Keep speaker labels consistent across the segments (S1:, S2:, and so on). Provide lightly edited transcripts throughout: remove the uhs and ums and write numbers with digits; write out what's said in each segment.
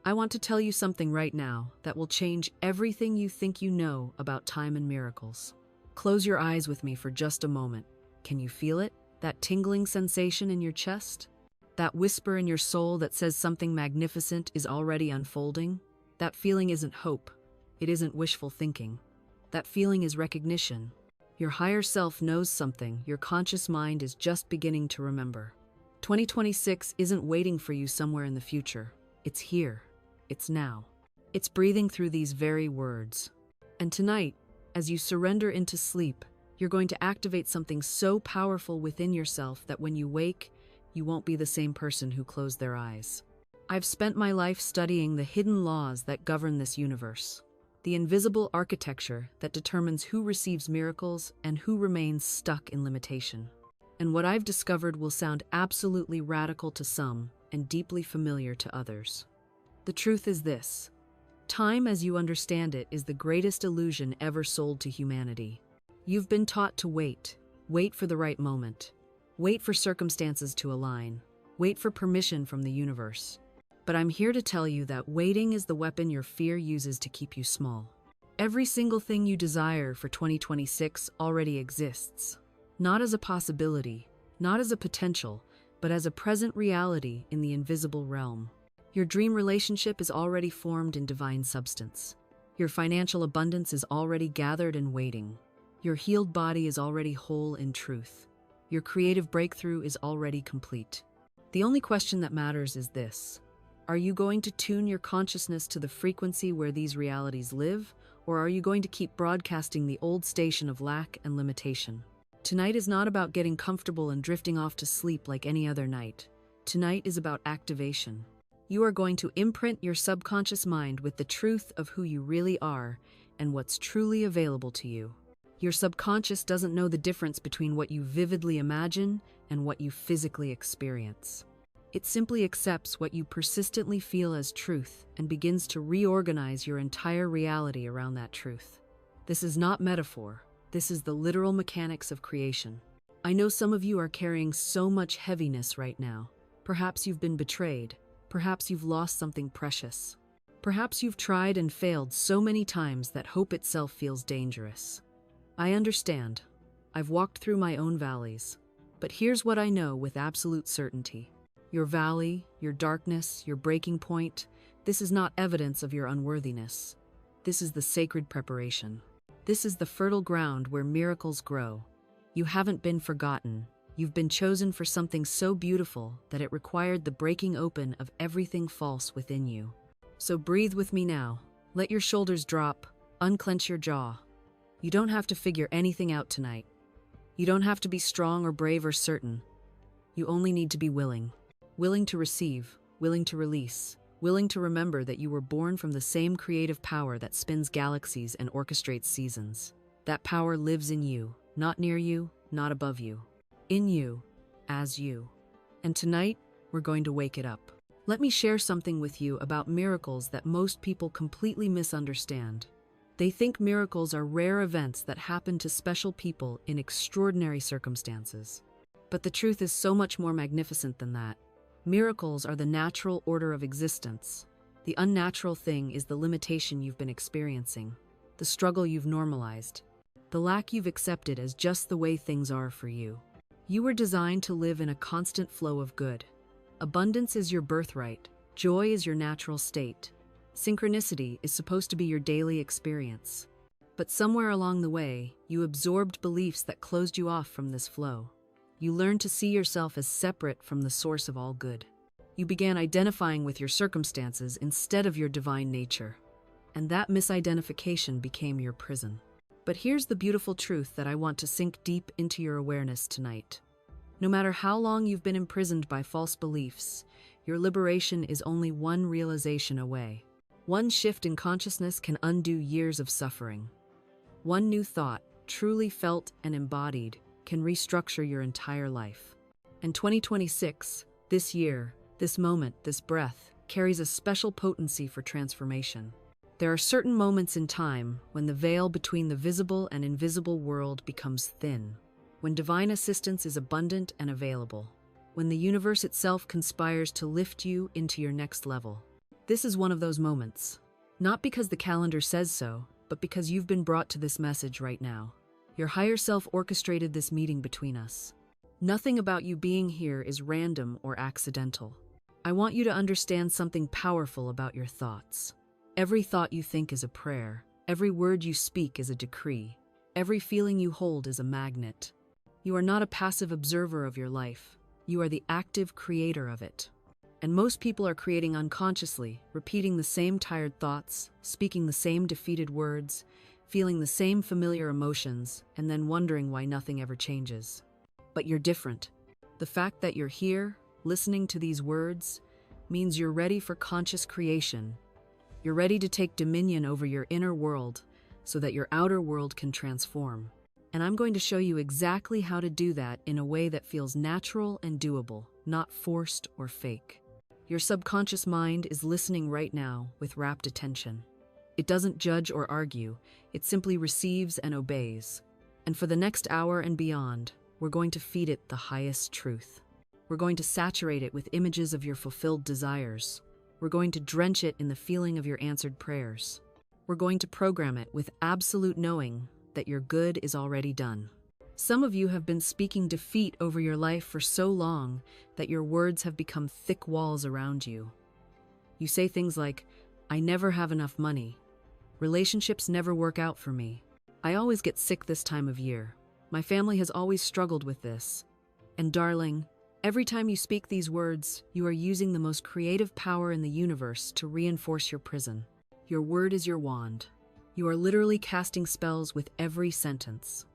S1: I want to tell you something right now that will change everything you think you know about time and miracles. Close your eyes with me for just a moment. Can you feel it? That tingling sensation in your chest? That whisper in your soul that says something magnificent is already unfolding? That feeling isn't hope. It isn't wishful thinking. That feeling is recognition. Your higher self knows something your conscious mind is just beginning to remember. 2026 isn't waiting for you somewhere in the future. It's here. It's now. It's breathing through these very words. And tonight, as you surrender into sleep, you're going to activate something so powerful within yourself that when you wake, you won't be the same person who closed their eyes. I've spent my life studying the hidden laws that govern this universe, the invisible architecture that determines who receives miracles and who remains stuck in limitation. And what I've discovered will sound absolutely radical to some and deeply familiar to others. The truth is this: time as you understand it is the greatest illusion ever sold to humanity. You've been taught to wait for the right moment, wait for circumstances to align, wait for permission from the universe. But I'm here to tell you that waiting is the weapon your fear uses to keep you small. Every single thing you desire for 2026 already exists, not as a possibility, not as a potential, but as a present reality in the invisible realm. Your dream relationship is already formed in divine substance. Your financial abundance is already gathered and waiting. Your healed body is already whole in truth. Your creative breakthrough is already complete. The only question that matters is this: are you going to tune your consciousness to the frequency where these realities live, or are you going to keep broadcasting the old station of lack and limitation? Tonight is not about getting comfortable and drifting off to sleep like any other night. Tonight is about activation. You are going to imprint your subconscious mind with the truth of who you really are and what's truly available to you. Your subconscious doesn't know the difference between what you vividly imagine and what you physically experience. It simply accepts what you persistently feel as truth and begins to reorganize your entire reality around that truth. This is not metaphor. This is the literal mechanics of creation. I know some of you are carrying so much heaviness right now. Perhaps you've been betrayed. Perhaps you've lost something precious. Perhaps you've tried and failed so many times that hope itself feels dangerous. I understand. I've walked through my own valleys. But here's what I know with absolute certainty. Your valley, your darkness, your breaking point, this is not evidence of your unworthiness. This is the sacred preparation. This is the fertile ground where miracles grow. You haven't been forgotten. You've been chosen for something so beautiful that it required the breaking open of everything false within you. So breathe with me now. Let your shoulders drop. Unclench your jaw. You don't have to figure anything out tonight. You don't have to be strong or brave or certain. You only need to be willing. Willing to receive, willing to release, willing to remember that you were born from the same creative power that spins galaxies and orchestrates seasons. That power lives in you, not near you, not above you. In you, as you. And tonight, we're going to wake it up. Let me share something with you about miracles that most people completely misunderstand. They think miracles are rare events that happen to special people in extraordinary circumstances. But the truth is so much more magnificent than that. Miracles are the natural order of existence. The unnatural thing is the limitation you've been experiencing, the struggle you've normalized, the lack you've accepted as just the way things are for you. You were designed to live in a constant flow of good. Abundance is your birthright. Joy is your natural state. Synchronicity is supposed to be your daily experience. But somewhere along the way, you absorbed beliefs that closed you off from this flow. You learned to see yourself as separate from the source of all good. You began identifying with your circumstances instead of your divine nature. And that misidentification became your prison. But here's the beautiful truth that I want to sink deep into your awareness tonight. No matter how long you've been imprisoned by false beliefs, your liberation is only one realization away. One shift in consciousness can undo years of suffering. One new thought, truly felt and embodied, can restructure your entire life. And 2026, this year, this moment, this breath, carries a special potency for transformation. There are certain moments in time when the veil between the visible and invisible world becomes thin, when divine assistance is abundant and available, when the universe itself conspires to lift you into your next level. This is one of those moments. Not because the calendar says so, but because you've been brought to this message right now. Your higher self orchestrated this meeting between us. Nothing about you being here is random or accidental. I want you to understand something powerful about your thoughts. Every thought you think is a prayer. Every word you speak is a decree. Every feeling you hold is a magnet. You are not a passive observer of your life. You are the active creator of it. And most people are creating unconsciously, repeating the same tired thoughts, speaking the same defeated words, feeling the same familiar emotions, and then wondering why nothing ever changes. But you're different. The fact that you're here, listening to these words, means you're ready for conscious creation. You're ready to take dominion over your inner world so that your outer world can transform. And I'm going to show you exactly how to do that in a way that feels natural and doable, not forced or fake. Your subconscious mind is listening right now with rapt attention. It doesn't judge or argue, it simply receives and obeys. And for the next hour and beyond, we're going to feed it the highest truth. We're going to saturate it with images of your fulfilled desires. We're going to drench it in the feeling of your answered prayers. We're going to program it with absolute knowing that your good is already done. Some of you have been speaking defeat over your life for so long that your words have become thick walls around you. You say things like, "I never have enough money. Relationships never work out for me. I always get sick this time of year. My family has always struggled with this." And darling, every time you speak these words, you are using the most creative power in the universe to reinforce your prison. Your word is your wand. You are literally casting spells with every sentence.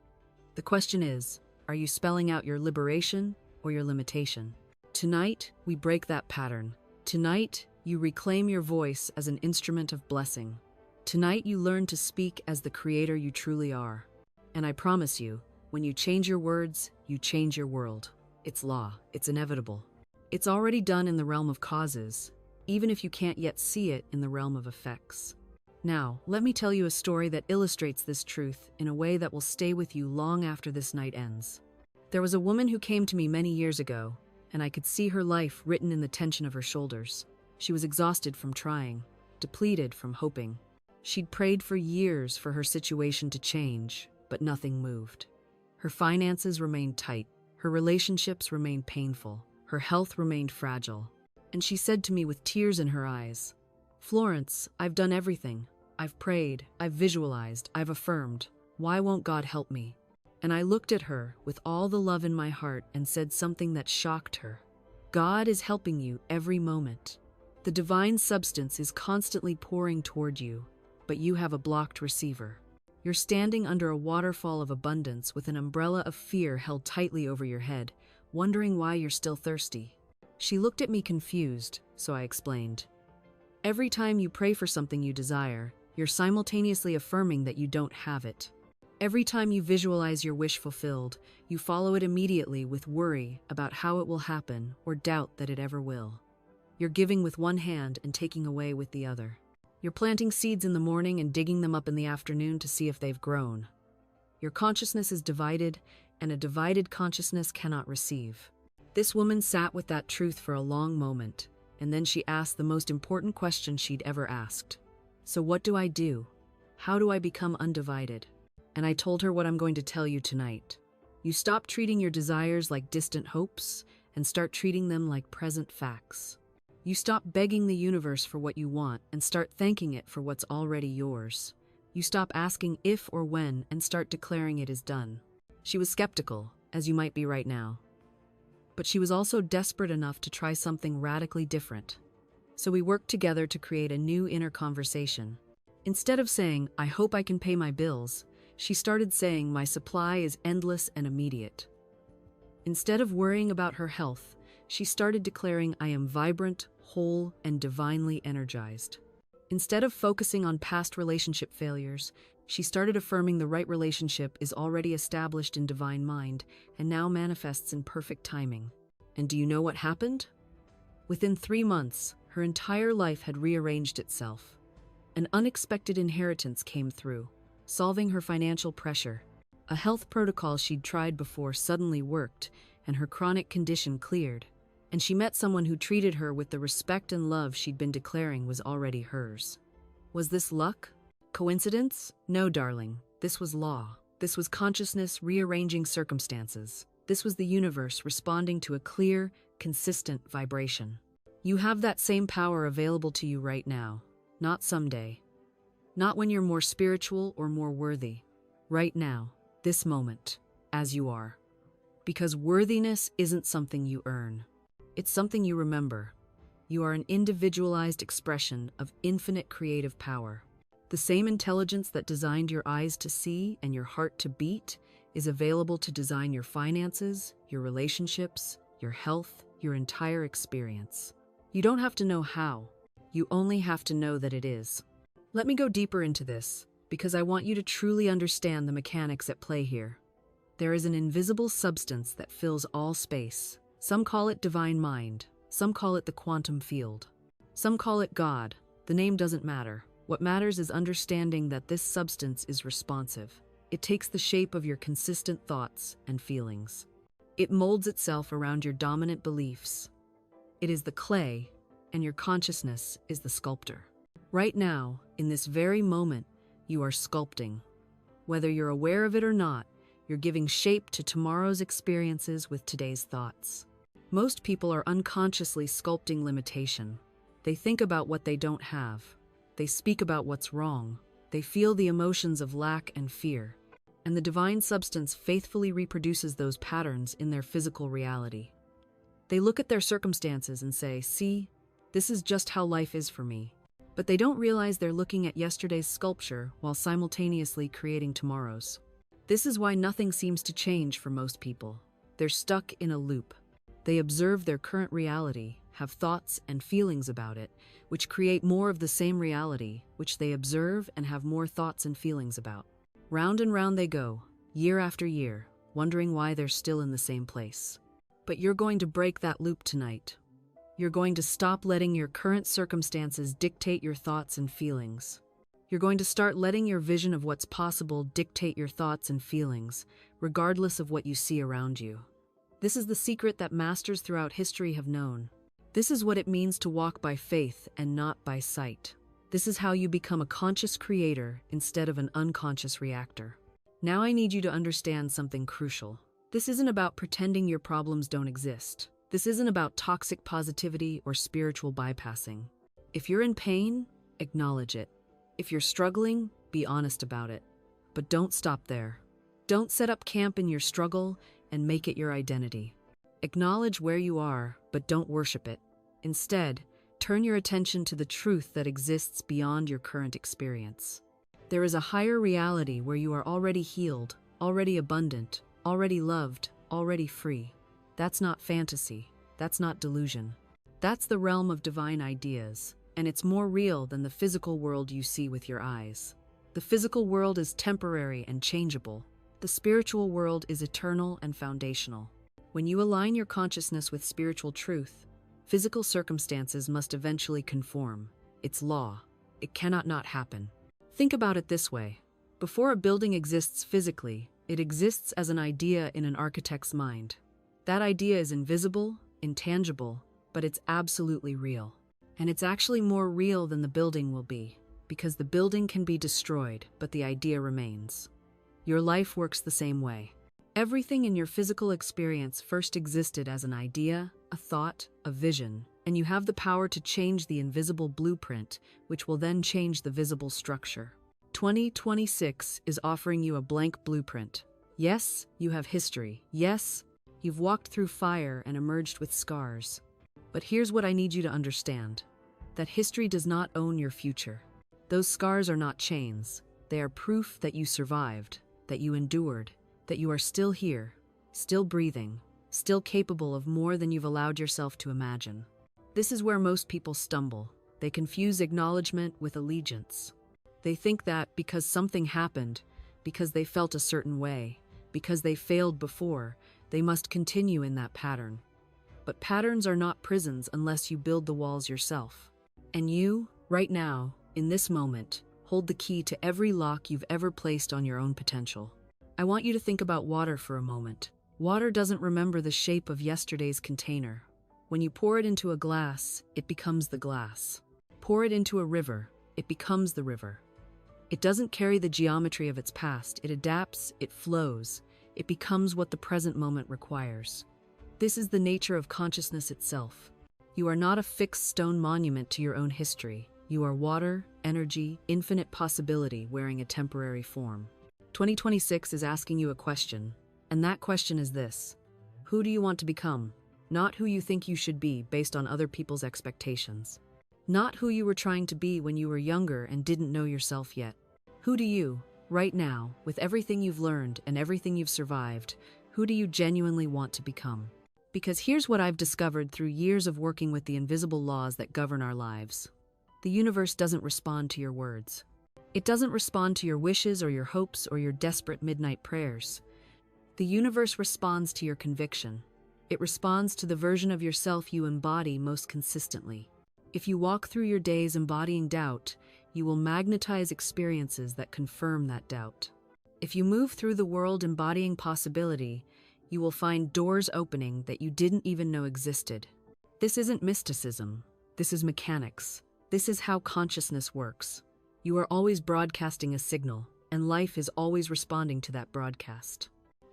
S1: The question is, are you spelling out your liberation or your limitation? Tonight, we break that pattern. Tonight, you reclaim your voice as an instrument of blessing. Tonight, you learn to speak as the creator you truly are. And I promise you, when you change your words, you change your world. It's law. It's inevitable. It's already done in the realm of causes, even if you can't yet see it in the realm of effects. Now, let me tell you a story that illustrates this truth in a way that will stay with you long after this night ends. There was a woman who came to me many years ago, and I could see her life written in the tension of her shoulders. She was exhausted from trying, depleted from hoping. She'd prayed for years for her situation to change, but nothing moved. Her finances remained tight, her relationships remained painful, her health remained fragile. And she said to me with tears in her eyes, "Florence, I've done everything. I've prayed, I've visualized, I've affirmed. Why won't God help me?" And I looked at her with all the love in my heart and said something that shocked her. God is helping you every moment. The divine substance is constantly pouring toward you, but you have a blocked receiver. You're standing under a waterfall of abundance with an umbrella of fear held tightly over your head, wondering why you're still thirsty. She looked at me confused, so I explained. Every time you pray for something you desire, you're simultaneously affirming that you don't have it. Every time you visualize your wish fulfilled, you follow it immediately with worry about how it will happen or doubt that it ever will. You're giving with one hand and taking away with the other. You're planting seeds in the morning and digging them up in the afternoon to see if they've grown. Your consciousness is divided, and a divided consciousness cannot receive. This woman sat with that truth for a long moment, and then she asked the most important question she'd ever asked. So what do I do? How do I become undivided? And I told her what I'm going to tell you tonight. You stop treating your desires like distant hopes and start treating them like present facts. You stop begging the universe for what you want and start thanking it for what's already yours. You stop asking if or when and start declaring it is done. She was skeptical, as you might be right now. But she was also desperate enough to try something radically different. So we worked together to create a new inner conversation. Instead of saying, "I hope I can pay my bills," she started saying, "My supply is endless and immediate." Instead of worrying about her health, she started declaring, "I am vibrant, whole, and divinely energized." Instead of focusing on past relationship failures, she started affirming the right relationship is already established in divine mind and now manifests in perfect timing. And do you know what happened? Within 3 months, her entire life had rearranged itself. An unexpected inheritance came through, solving her financial pressure. A health protocol she'd tried before suddenly worked, and her chronic condition cleared. and she met someone who treated her with the respect and love she'd been declaring was already hers. Was this luck? Coincidence? No, darling. This was law. This was consciousness rearranging circumstances. This was the universe responding to a clear, consistent vibration. You have that same power available to you right now, not someday. Not when you're more spiritual or more worthy. Right now, this moment, as you are. Because worthiness isn't something you earn. It's something you remember. You are an individualized expression of infinite creative power. The same intelligence that designed your eyes to see and your heart to beat is available to design your finances, your relationships, your health, your entire experience. You don't have to know how. You only have to know that it is. Let me go deeper into this, because I want you to truly understand the mechanics at play here. There is an invisible substance that fills all space. Some call it divine mind. Some call it the quantum field. Some call it God. The name doesn't matter. What matters is understanding that this substance is responsive. It takes the shape of your consistent thoughts and feelings. It molds itself around your dominant beliefs. It is the clay, and your consciousness is the sculptor. Right now, in this very moment, you are sculpting. Whether you're aware of it or not, you're giving shape to tomorrow's experiences with today's thoughts. Most people are unconsciously sculpting limitation. They think about what they don't have. They speak about what's wrong. They feel the emotions of lack and fear. And the divine substance faithfully reproduces those patterns in their physical reality. They look at their circumstances and say, "See, this is just how life is for me." But they don't realize they're looking at yesterday's sculpture while simultaneously creating tomorrow's. This is why nothing seems to change for most people. They're stuck in a loop. They observe their current reality, have thoughts and feelings about it, which create more of the same reality, which they observe and have more thoughts and feelings about. Round and round they go, year after year, wondering why they're still in the same place. But you're going to break that loop tonight. You're going to stop letting your current circumstances dictate your thoughts and feelings. You're going to start letting your vision of what's possible dictate your thoughts and feelings, regardless of what you see around you. This is the secret that masters throughout history have known. This is what it means to walk by faith and not by sight. This is how you become a conscious creator instead of an unconscious reactor. Now I need you to understand something crucial. This isn't about pretending your problems don't exist. This isn't about toxic positivity or spiritual bypassing. If you're in pain, acknowledge it. If you're struggling, be honest about it. But don't stop there. Don't set up camp in your struggle and make it your identity. Acknowledge where you are, but don't worship it. Instead, turn your attention to the truth that exists beyond your current experience. There is a higher reality where you are already healed, already abundant, already loved, already free. That's not fantasy. That's not delusion. That's the realm of divine ideas, and it's more real than the physical world you see with your eyes. The physical world is temporary and changeable. The spiritual world is eternal and foundational. When you align your consciousness with spiritual truth, physical circumstances must eventually conform. It's law. It cannot not happen. Think about it this way. Before a building exists physically, it exists as an idea in an architect's mind. That idea is invisible, intangible, but it's absolutely real. And it's actually more real than the building will be, because the building can be destroyed, but the idea remains. Your life works the same way. Everything in your physical experience first existed as an idea, a thought, a vision, and you have the power to change the invisible blueprint, which will then change the visible structure. 2026 is offering you a blank blueprint. Yes, you have history. Yes, you've walked through fire and emerged with scars. But here's what I need you to understand: that history does not own your future. Those scars are not chains. They are proof that you survived, that you endured, that you are still here, still breathing, still capable of more than you've allowed yourself to imagine. This is where most people stumble. They confuse acknowledgement with allegiance. They think that because something happened, because they felt a certain way, because they failed before, they must continue in that pattern. But patterns are not prisons unless you build the walls yourself. And you, right now, in this moment, hold the key to every lock you've ever placed on your own potential. I want you to think about water for a moment. Water doesn't remember the shape of yesterday's container. When you pour it into a glass, it becomes the glass. Pour it into a river, it becomes the river. It doesn't carry the geometry of its past. It adapts, it flows, it becomes what the present moment requires. This is the nature of consciousness itself. You are not a fixed stone monument to your own history. You are water, energy, infinite possibility wearing a temporary form. 2026 is asking you a question, and that question is this: who do you want to become? Not who you think you should be based on other people's expectations. Not who you were trying to be when you were younger and didn't know yourself yet. Who do you, right now, with everything you've learned and everything you've survived, who do you genuinely want to become? Because here's what I've discovered through years of working with the invisible laws that govern our lives. The universe doesn't respond to your words. It doesn't respond to your wishes or your hopes or your desperate midnight prayers. The universe responds to your conviction. It responds to the version of yourself you embody most consistently. If you walk through your days embodying doubt, you will magnetize experiences that confirm that doubt. If you move through the world embodying possibility, you will find doors opening that you didn't even know existed. This isn't mysticism. This is mechanics. This is how consciousness works. You are always broadcasting a signal, and life is always responding to that broadcast.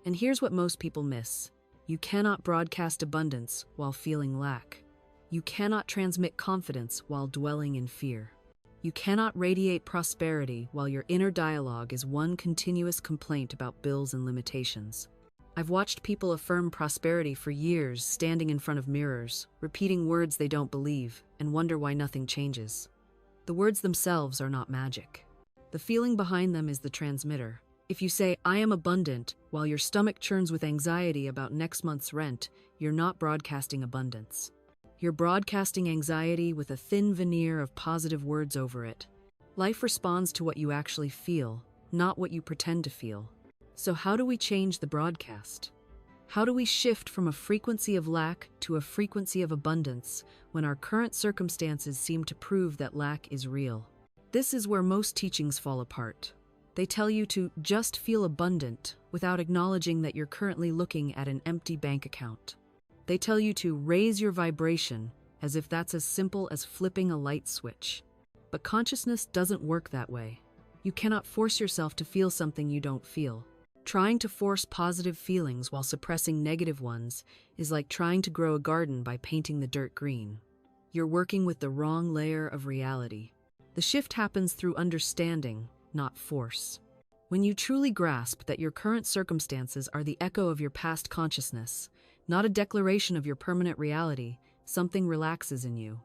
S1: And here's what most people miss. You cannot broadcast abundance while feeling lack. You cannot transmit confidence while dwelling in fear. You cannot radiate prosperity while your inner dialogue is one continuous complaint about bills and limitations. I've watched people affirm prosperity for years, standing in front of mirrors, repeating words they don't believe, and wonder why nothing changes. The words themselves are not magic. The feeling behind them is the transmitter. If you say, "I am abundant," while your stomach churns with anxiety about next month's rent, you're not broadcasting abundance. You're broadcasting anxiety with a thin veneer of positive words over it. Life responds to what you actually feel, not what you pretend to feel. So how do we change the broadcast? How do we shift from a frequency of lack to a frequency of abundance when our current circumstances seem to prove that lack is real? This is where most teachings fall apart. They tell you to just feel abundant without acknowledging that you're currently looking at an empty bank account. They tell you to raise your vibration as if that's as simple as flipping a light switch. But consciousness doesn't work that way. You cannot force yourself to feel something you don't feel. Trying to force positive feelings while suppressing negative ones is like trying to grow a garden by painting the dirt green. You're working with the wrong layer of reality. The shift happens through understanding, not force. When you truly grasp that your current circumstances are the echo of your past consciousness, not a declaration of your permanent reality, something relaxes in you.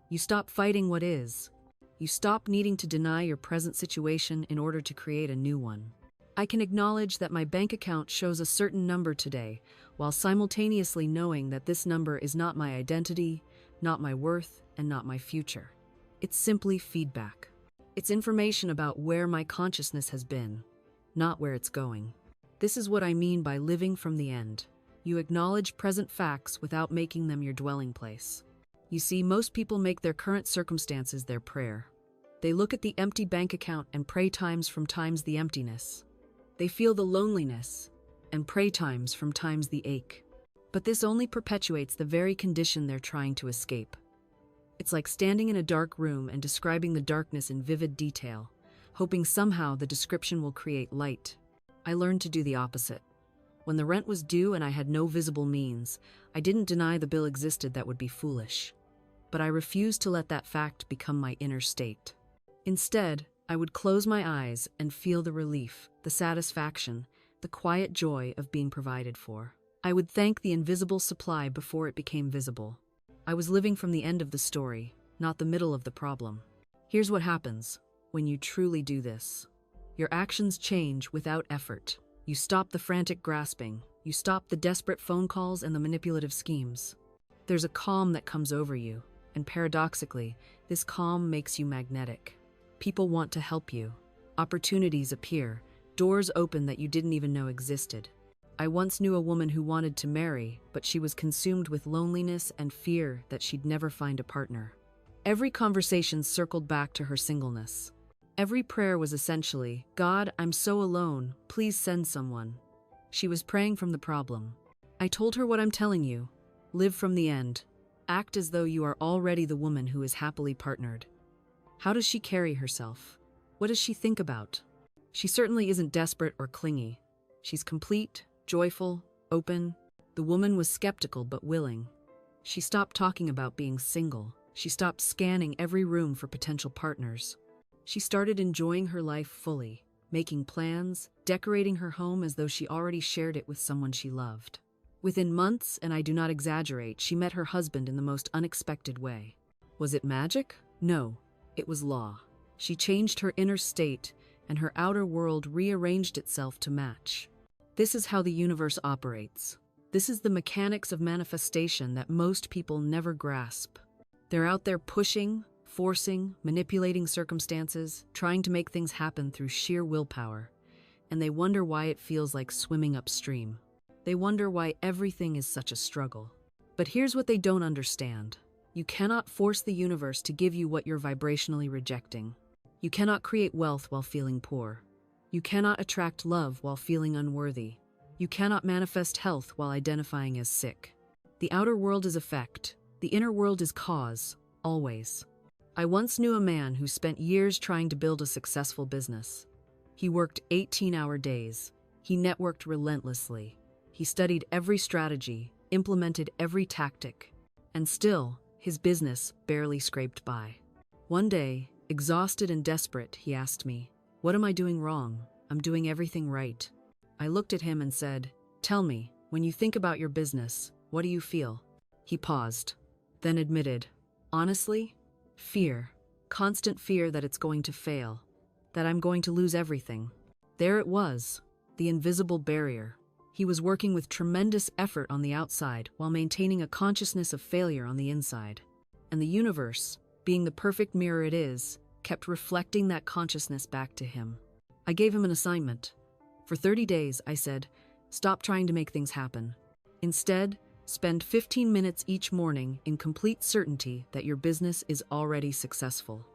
S1: You stop fighting what is. You stop needing to deny your present situation in order to create a new one. I can acknowledge that my bank account shows a certain number today, while simultaneously knowing that this number is not my identity, not my worth, and not my future. It's simply feedback. It's information about where my consciousness has been, not where it's going. This is what I mean by living from the end. You acknowledge present facts without making them your dwelling place. You see, most people make their current circumstances their prayer. They look at the empty bank account and pray times from times the emptiness. They feel the loneliness and pray times from times the ache. But this only perpetuates the very condition they're trying to escape. It's like standing in a dark room and describing the darkness in vivid detail, hoping somehow the description will create light. I learned to do the opposite. When the rent was due and I had no visible means, I didn't deny the bill existed. That would be foolish. But I refused to let that fact become my inner state. Instead, I would close my eyes and feel the relief, the satisfaction, the quiet joy of being provided for. I would thank the invisible supply before it became visible. I was living from the end of the story, not the middle of the problem. Here's what happens when you truly do this. Your actions change without effort. You stop the frantic grasping. You stop the desperate phone calls and the manipulative schemes. There's a calm that comes over you, and paradoxically, this calm makes you magnetic. People want to help you. Opportunities appear. Doors open that you didn't even know existed. I once knew a woman who wanted to marry, but she was consumed with loneliness and fear that she'd never find a partner. Every conversation circled back to her singleness. Every prayer was essentially, "God, I'm so alone. Please send someone." She was praying from the problem. I told her what I'm telling you. Live from the end. act as though you are already the woman who is happily partnered. How does she carry herself? What does she think about? She certainly isn't desperate or clingy. She's complete, joyful, open. The woman was skeptical but willing. She stopped talking about being single. She stopped scanning every room for potential partners. She started enjoying her life fully, making plans, decorating her home as though she already shared it with someone she loved. Within months, and I do not exaggerate, she met her husband in the most unexpected way. Was it magic? No, it was law. She changed her inner state, and her outer world rearranged itself to match. This is how the universe operates. This is the mechanics of manifestation that most people never grasp. They're out there pushing, forcing, manipulating circumstances, trying to make things happen through sheer willpower, and they wonder why it feels like swimming upstream. They wonder why everything is such a struggle. But here's what they don't understand. You cannot force the universe to give you what you're vibrationally rejecting. You cannot create wealth while feeling poor. You cannot attract love while feeling unworthy. You cannot manifest health while identifying as sick. The outer world is effect. The inner world is cause, always. I once knew a man who spent years trying to build a successful business. He worked 18-hour days. He networked relentlessly. He studied every strategy, implemented every tactic, and still, his business barely scraped by. One day, exhausted and desperate, he asked me, "What am I doing wrong? I'm doing everything right." I looked at him and said, "Tell me, when you think about your business, what do you feel?" He paused, then admitted, "Honestly, fear. Constant fear that it's going to fail, that I'm going to lose everything." There it was, the invisible barrier. He was working with tremendous effort on the outside while maintaining a consciousness of failure on the inside. And the universe, being the perfect mirror it is, kept reflecting that consciousness back to him. I gave him an assignment. For 30 days, I said, stop trying to make things happen. Instead, spend 15 minutes each morning in complete certainty that your business is already successful.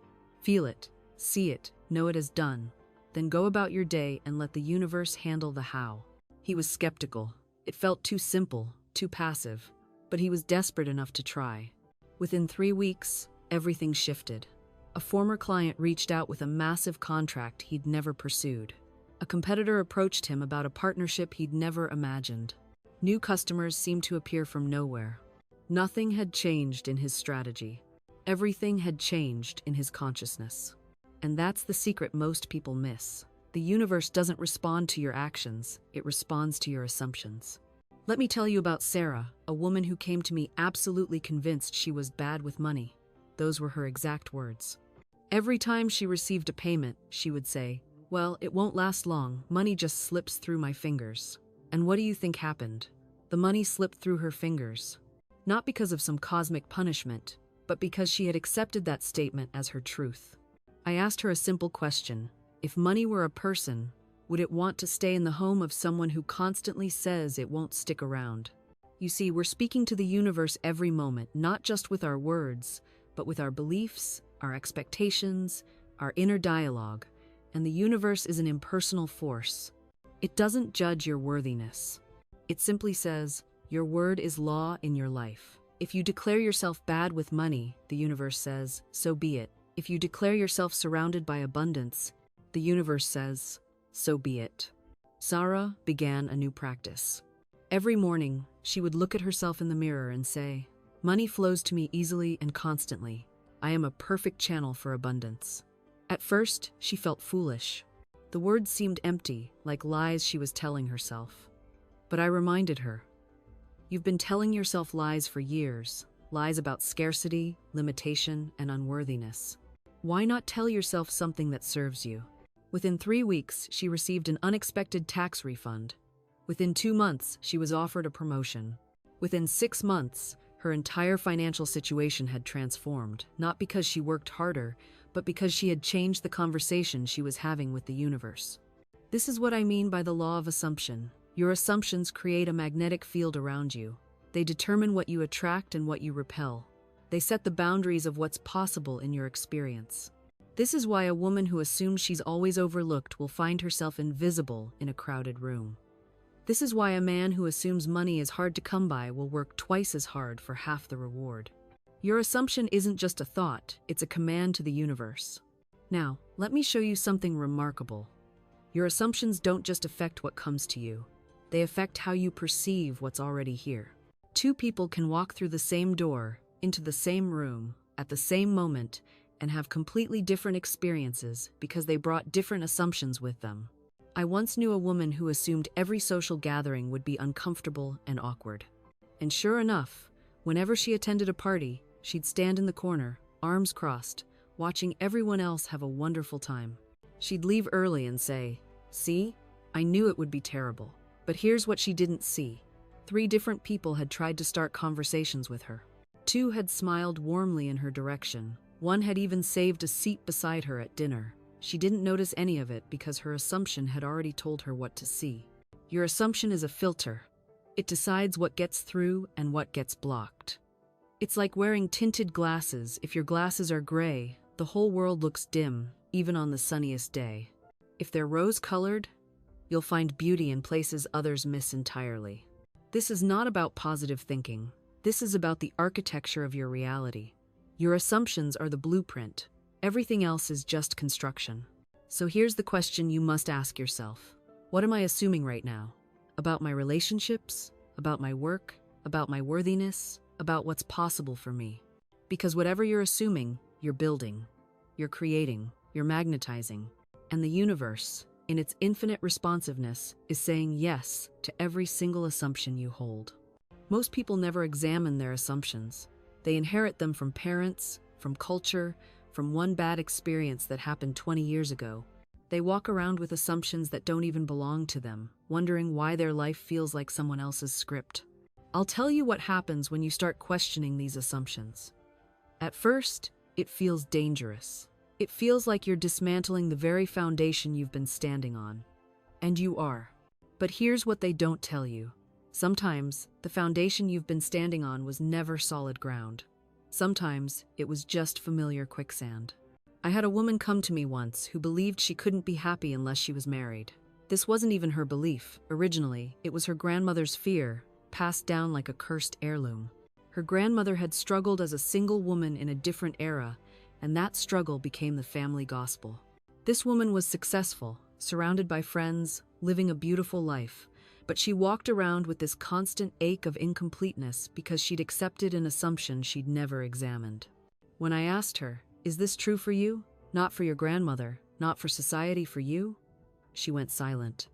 S1: Feel it, see it, know it as done. Then go about your day and let the universe handle the how. He was skeptical. It felt too simple, too passive, but he was desperate enough to try. Within 3 weeks, everything shifted. A former client reached out with a massive contract he'd never pursued. A competitor approached him about a partnership he'd never imagined. New customers seemed to appear from nowhere. Nothing had changed in his strategy. Everything had changed in his consciousness. And that's the secret most people miss. The universe doesn't respond to your actions, it responds to your assumptions. Let me tell you about Sarah, a woman who came to me absolutely convinced she was bad with money. Those were her exact words. Every time she received a payment, she would say, "Well, it won't last long, money just slips through my fingers." And what do you think happened? The money slipped through her fingers. Not because of some cosmic punishment, but because she had accepted that statement as her truth. I asked her a simple question. If money were a person, would it want to stay in the home of someone who constantly says it won't stick around? You see, we're speaking to the universe every moment, not just with our words, but with our beliefs, our expectations, our inner dialogue. And the universe is an impersonal force. It doesn't judge your worthiness. It simply says, your word is law in your life. If you declare yourself bad with money, the universe says, so be it. If you declare yourself surrounded by abundance, the universe says, so be it. Sarah began a new practice. Every morning, she would look at herself in the mirror and say, money flows to me easily and constantly. I am a perfect channel for abundance. At first, she felt foolish. The words seemed empty, like lies she was telling herself. But I reminded her, you've been telling yourself lies for years, lies about scarcity, limitation, and unworthiness. Why not tell yourself something that serves you? Within 3 weeks, she received an unexpected tax refund. Within 2 months, she was offered a promotion. Within 6 months, her entire financial situation had transformed, not because she worked harder, but because she had changed the conversation she was having with the universe. This is what I mean by the law of assumption. Your assumptions create a magnetic field around you. They determine what you attract and what you repel. They set the boundaries of what's possible in your experience. This is why a woman who assumes she's always overlooked will find herself invisible in a crowded room. This is why a man who assumes money is hard to come by will work twice as hard for half the reward. Your assumption isn't just a thought, it's a command to the universe. Now, let me show you something remarkable. Your assumptions don't just affect what comes to you, they affect how you perceive what's already here. Two people can walk through the same door, into the same room, at the same moment, and have completely different experiences because they brought different assumptions with them. I once knew a woman who assumed every social gathering would be uncomfortable and awkward. And sure enough, whenever she attended a party, she'd stand in the corner, arms crossed, watching everyone else have a wonderful time. She'd leave early and say, "See, I knew it would be terrible." But here's what she didn't see. 3 different people had tried to start conversations with her. 2 had smiled warmly in her direction. 1 had even saved a seat beside her at dinner. She didn't notice any of it because her assumption had already told her what to see. Your assumption is a filter. It decides what gets through and what gets blocked. It's like wearing tinted glasses. If your glasses are gray, the whole world looks dim, even on the sunniest day. If they're rose-colored, you'll find beauty in places others miss entirely. This is not about positive thinking. This is about the architecture of your reality. Your assumptions are the blueprint. Everything else is just construction. So here's the question you must ask yourself. What am I assuming right now? About my relationships? About my work? About my worthiness? About what's possible for me? Because whatever you're assuming, you're building, you're creating, you're magnetizing. And the universe, in its infinite responsiveness, is saying yes to every single assumption you hold. Most people never examine their assumptions. They inherit them from parents, from culture, from one bad experience that happened 20 years ago. They walk around with assumptions that don't even belong to them, wondering why their life feels like someone else's script. I'll tell you what happens when you start questioning these assumptions. At first, it feels dangerous. It feels like you're dismantling the very foundation you've been standing on. And you are. But here's what they don't tell you. Sometimes, the foundation you've been standing on was never solid ground. Sometimes, it was just familiar quicksand. I had a woman come to me once who believed she couldn't be happy unless she was married. This wasn't even her belief. Originally, it was her grandmother's fear, passed down like a cursed heirloom. Her grandmother had struggled as a single woman in a different era, and that struggle became the family gospel. This woman was successful, surrounded by friends, living a beautiful life, but she walked around with this constant ache of incompleteness because she'd accepted an assumption she'd never examined. When I asked her, "Is this true for you? Not for your grandmother, not for society, for you?" She went silent.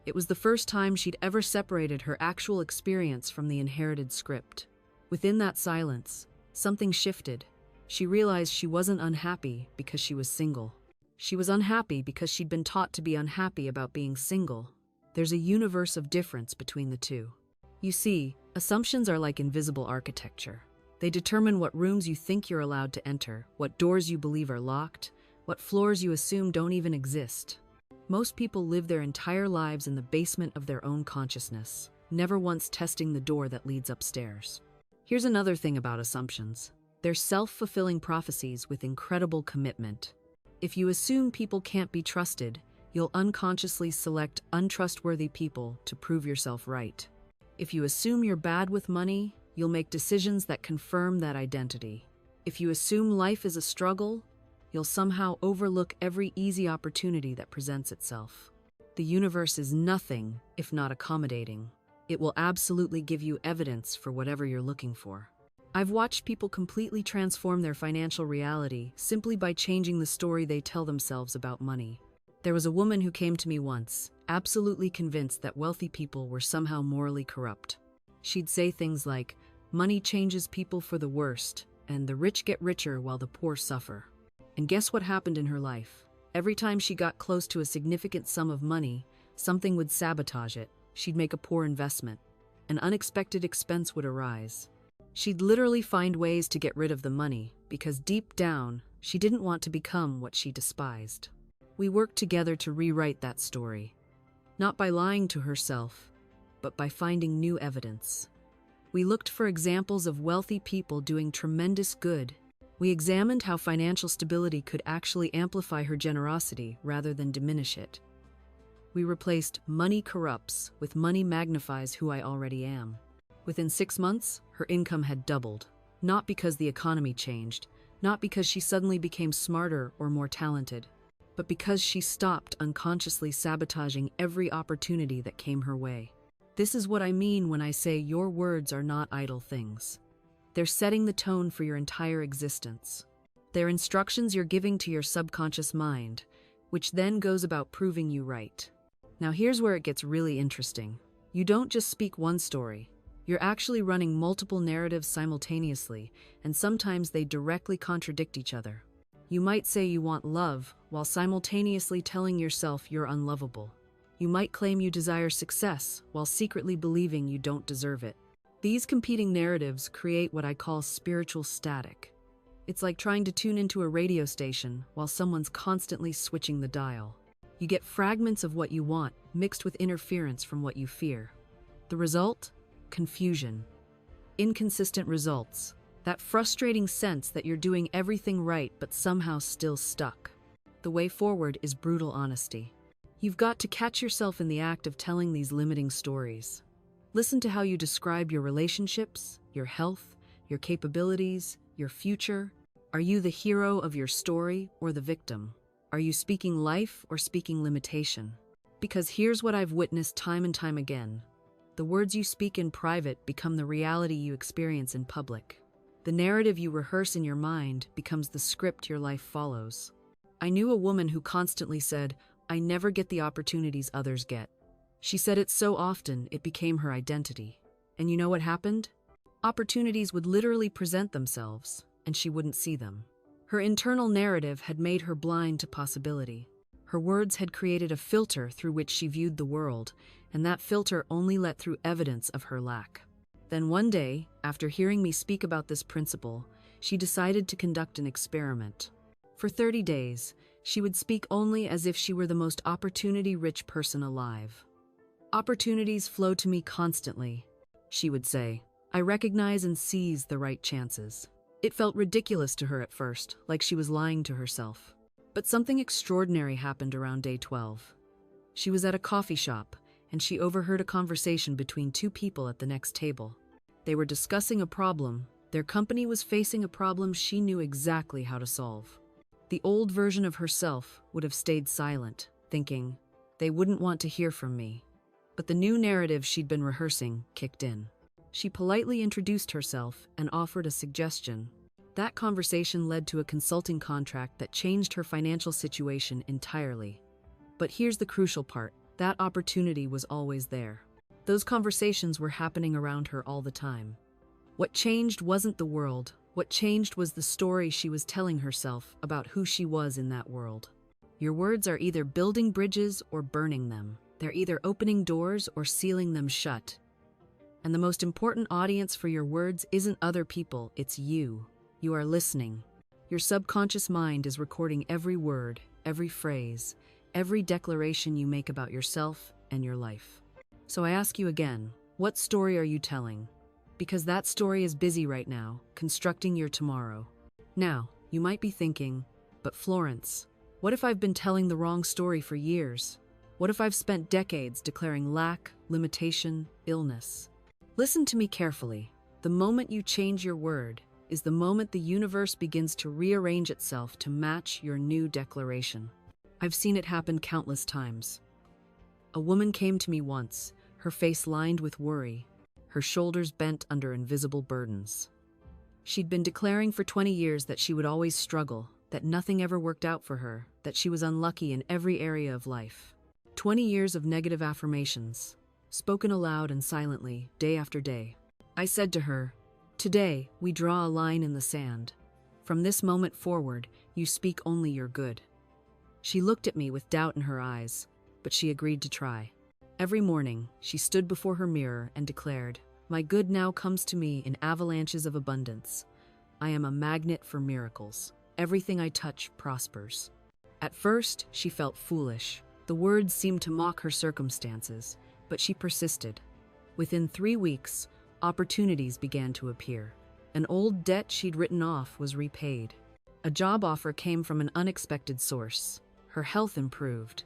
S1: It was the first time she'd ever separated her actual experience from the inherited script. Within that silence, something shifted. She realized she wasn't unhappy because she was single. She was unhappy because she'd been taught to be unhappy about being single. There's a universe of difference between the two. You see, assumptions are like invisible architecture. They determine what rooms you think you're allowed to enter, what doors you believe are locked, what floors you assume don't even exist. Most people live their entire lives in the basement of their own consciousness, never once testing the door that leads upstairs. Here's another thing about assumptions. They're self-fulfilling prophecies with incredible commitment. If you assume people can't be trusted, you'll unconsciously select untrustworthy people to prove yourself right. If you assume you're bad with money, you'll make decisions that confirm that identity. If you assume life is a struggle, you'll somehow overlook every easy opportunity that presents itself. The universe is nothing if not accommodating. It will absolutely give you evidence for whatever you're looking for. I've watched people completely transform their financial reality simply by changing the story they tell themselves about money. There was a woman who came to me once, absolutely convinced that wealthy people were somehow morally corrupt. She'd say things like, "Money changes people for the worst, and the rich get richer while the poor suffer." And guess what happened in her life? Every time she got close to a significant sum of money, something would sabotage it. She'd make a poor investment. An unexpected expense would arise. She'd literally find ways to get rid of the money, because deep down, she didn't want to become what she despised. We worked together to rewrite that story. Not by lying to herself, but by finding new evidence. We looked for examples of wealthy people doing tremendous good. We examined how financial stability could actually amplify her generosity rather than diminish it. We replaced "money corrupts" with "money magnifies who I already am." Within 6 months, her income had doubled. Not because the economy changed, not because she suddenly became smarter or more talented, but because she stopped unconsciously sabotaging every opportunity that came her way. This is what I mean when I say your words are not idle things. They're setting the tone for your entire existence. They're instructions you're giving to your subconscious mind, which then goes about proving you right. Now here's where it gets really interesting. You don't just speak one story. You're actually running multiple narratives simultaneously, and sometimes they directly contradict each other. You might say you want love, while simultaneously telling yourself you're unlovable. You might claim you desire success, while secretly believing you don't deserve it. These competing narratives create what I call spiritual static. It's like trying to tune into a radio station while someone's constantly switching the dial. You get fragments of what you want, mixed with interference from what you fear. The result? Confusion. Inconsistent results. That frustrating sense that you're doing everything right but somehow still stuck. The way forward is brutal honesty. You've got to catch yourself in the act of telling these limiting stories. Listen to how you describe your relationships, your health, your capabilities, your future. Are you the hero of your story or the victim? Are you speaking life or speaking limitation? Because here's what I've witnessed time and time again. The words you speak in private become the reality you experience in public. The narrative you rehearse in your mind becomes the script your life follows. I knew a woman who constantly said, "I never get the opportunities others get." She said it so often, it became her identity. And you know what happened? Opportunities would literally present themselves, and she wouldn't see them. Her internal narrative had made her blind to possibility. Her words had created a filter through which she viewed the world, and that filter only let through evidence of her lack. Then one day, after hearing me speak about this principle, she decided to conduct an experiment. For 30 days, she would speak only as if she were the most opportunity-rich person alive. "Opportunities flow to me constantly," she would say. "I recognize and seize the right chances." It felt ridiculous to her at first, like she was lying to herself. But something extraordinary happened around day 12. She was at a coffee shop, and she overheard a conversation between two people at the next table. They were discussing a problem. Their company was facing a problem she knew exactly how to solve. The old version of herself would have stayed silent, thinking, "They wouldn't want to hear from me." But the new narrative she'd been rehearsing kicked in. She politely introduced herself and offered a suggestion. That conversation led to a consulting contract that changed her financial situation entirely. But here's the crucial part. That opportunity was always there. Those conversations were happening around her all the time. What changed wasn't the world. What changed was the story she was telling herself about who she was in that world. Your words are either building bridges or burning them. They're either opening doors or sealing them shut. And the most important audience for your words isn't other people, it's you. You are listening. Your subconscious mind is recording every word, every phrase, every declaration you make about yourself and your life. So I ask you again, what story are you telling? Because that story is busy right now, constructing your tomorrow. Now, you might be thinking, but Florence, what if I've been telling the wrong story for years? What if I've spent decades declaring lack, limitation, illness? Listen to me carefully. The moment you change your word is the moment the universe begins to rearrange itself to match your new declaration. I've seen it happen countless times. A woman came to me once, her face lined with worry, her shoulders bent under invisible burdens. She'd been declaring for 20 years that she would always struggle, that nothing ever worked out for her, that she was unlucky in every area of life. 20 years of negative affirmations, spoken aloud and silently, day after day. I said to her, "Today, we draw a line in the sand. From this moment forward, you speak only your good." She looked at me with doubt in her eyes, but she agreed to try. Every morning, she stood before her mirror and declared, "My good now comes to me in avalanches of abundance. I am a magnet for miracles. Everything I touch prospers." At first, she felt foolish. The words seemed to mock her circumstances, but she persisted. Within 3 weeks, opportunities began to appear. An old debt she'd written off was repaid. A job offer came from an unexpected source. Her health improved.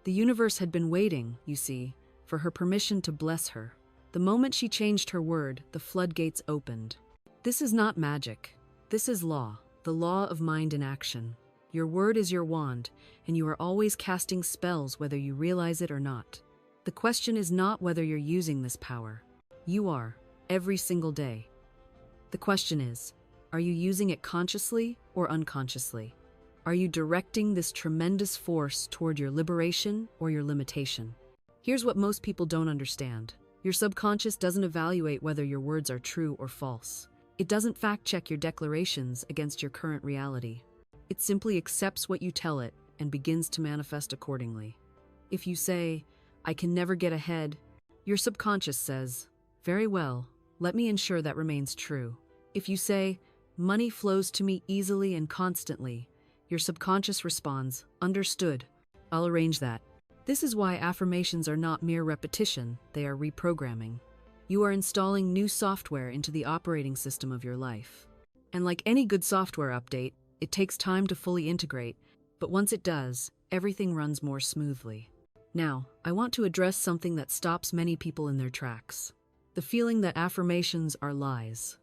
S1: The universe had been waiting, you see, for her permission to bless her. The moment she changed her word, the floodgates opened. This is not magic. This is law, the law of mind in action. Your word is your wand, and you are always casting spells whether you realize it or not. The question is not whether you're using this power. You are, every single day. The question is, are you using it consciously or unconsciously? Are you directing this tremendous force toward your liberation or your limitation? Here's what most people don't understand. Your subconscious doesn't evaluate whether your words are true or false. It doesn't fact-check your declarations against your current reality. It simply accepts what you tell it and begins to manifest accordingly. If you say, "I can never get ahead," your subconscious says, "Very well, let me ensure that remains true." If you say, "Money flows to me easily and constantly," your subconscious responds, "Understood, I'll arrange that." This is why affirmations are not mere repetition, they are reprogramming. You are installing new software into the operating system of your life. And like any good software update, it takes time to fully integrate, but once it does, everything runs more smoothly. Now, I want to address something that stops many people in their tracks. The feeling that affirmations are lies.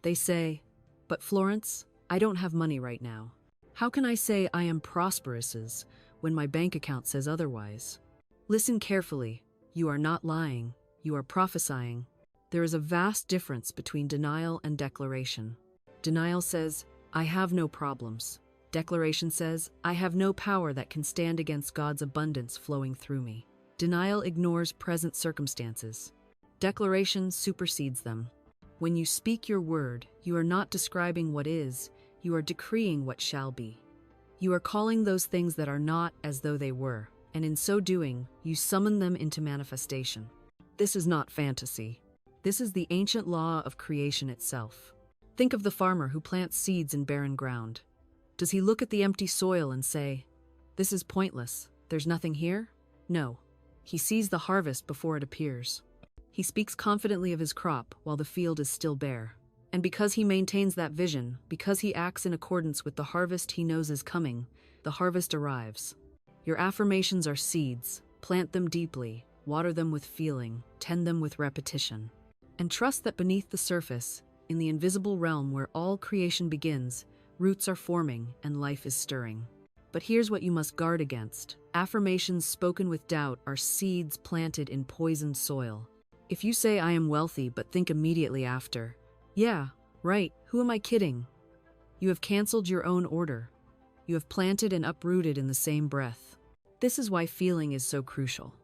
S1: They say, "But Florence, I don't have money right now. How can I say I am prosperous when my bank account says otherwise?" Listen carefully. You are not lying. You are prophesying. There is a vast difference between denial and declaration. Denial says, "I have no problems." Declaration says, "I have no power that can stand against God's abundance flowing through me." Denial ignores present circumstances. Declaration supersedes them. When you speak your word, you are not describing what is, you are decreeing what shall be. You are calling those things that are not as though they were, and in so doing, you summon them into manifestation. This is not fantasy. This is the ancient law of creation itself. Think of the farmer who plants seeds in barren ground. Does he look at the empty soil and say, "This is pointless, there's nothing here"? No. He sees the harvest before it appears. He speaks confidently of his crop while the field is still bare. And because he maintains that vision, because he acts in accordance with the harvest he knows is coming, the harvest arrives. Your affirmations are seeds. Plant them deeply, water them with feeling, tend them with repetition. And trust that beneath the surface, in the invisible realm where all creation begins, roots are forming and life is stirring. But here's what you must guard against. Affirmations spoken with doubt are seeds planted in poisoned soil. If you say, "I am wealthy," but think immediately after, "Yeah, right, who am I kidding?" You have canceled your own order. You have planted and uprooted in the same breath. This is why feeling is so crucial.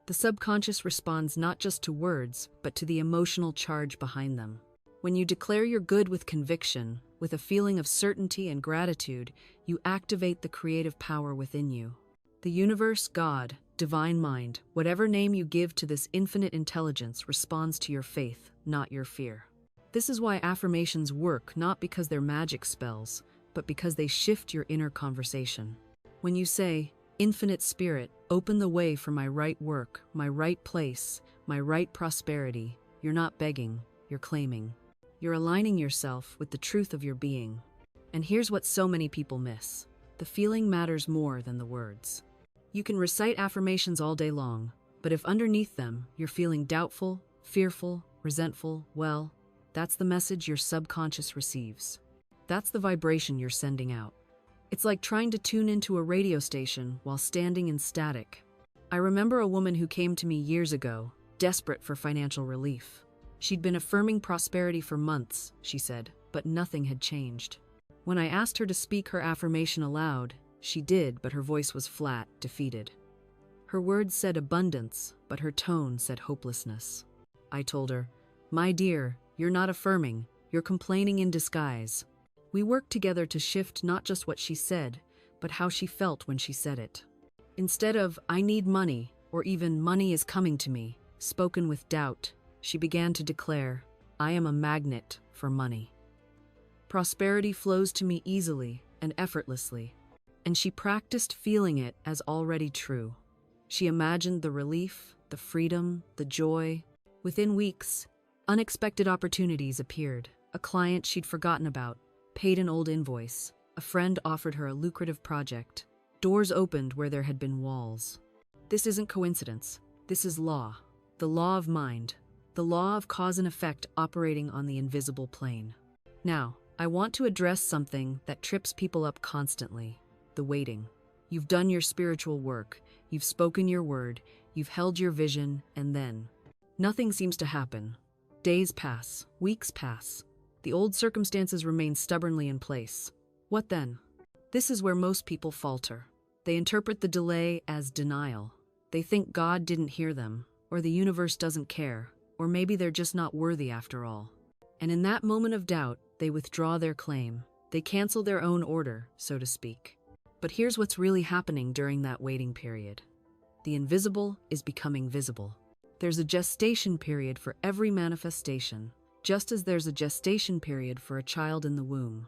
S1: The subconscious responds not just to words, but to the emotional charge behind them. When you declare your good with conviction, with a feeling of certainty and gratitude, you activate the creative power within you. The universe, God, divine mind, whatever name you give to this infinite intelligence responds to your faith, not your fear. This is why affirmations work not because they're magic spells, but because they shift your inner conversation. When you say, "Infinite Spirit, open the way for my right work, my right place, my right prosperity," you're not begging, you're claiming. You're aligning yourself with the truth of your being. And here's what so many people miss. The feeling matters more than the words. You can recite affirmations all day long, but if underneath them you're feeling doubtful, fearful, resentful, well, that's the message your subconscious receives. That's the vibration you're sending out. It's like trying to tune into a radio station while standing in static. I remember a woman who came to me years ago, desperate for financial relief. She'd been affirming prosperity for months, she said, but nothing had changed. When I asked her to speak her affirmation aloud, she did, but her voice was flat, defeated. Her words said abundance, but her tone said hopelessness. I told her, "My dear, you're not affirming, you're complaining in disguise." We worked together to shift not just what she said, but how she felt when she said it. Instead of, "I need money," or even "money is coming to me," spoken with doubt, she began to declare, "I am a magnet for money. Prosperity flows to me easily and effortlessly." And she practiced feeling it as already true. She imagined the relief, the freedom, the joy. Within weeks, unexpected opportunities appeared. A client she'd forgotten about paid an old invoice. A friend offered her a lucrative project. Doors opened where there had been walls. This isn't coincidence. This is law. The law of mind. the law of cause and effect operating on the invisible plane. Now, I want to address something that trips people up constantly: the waiting. You've done your spiritual work, you've spoken your word, you've held your vision, and then nothing seems to happen. Days pass, weeks pass. The old circumstances remain stubbornly in place. What then? This is where most people falter. They interpret the delay as denial. They think God didn't hear them, or the universe doesn't care, or maybe they're just not worthy after all. And in that moment of doubt, they withdraw their claim. They cancel their own order, so to speak. But here's what's really happening during that waiting period. The invisible is becoming visible. There's a gestation period for every manifestation, just as there's a gestation period for a child in the womb.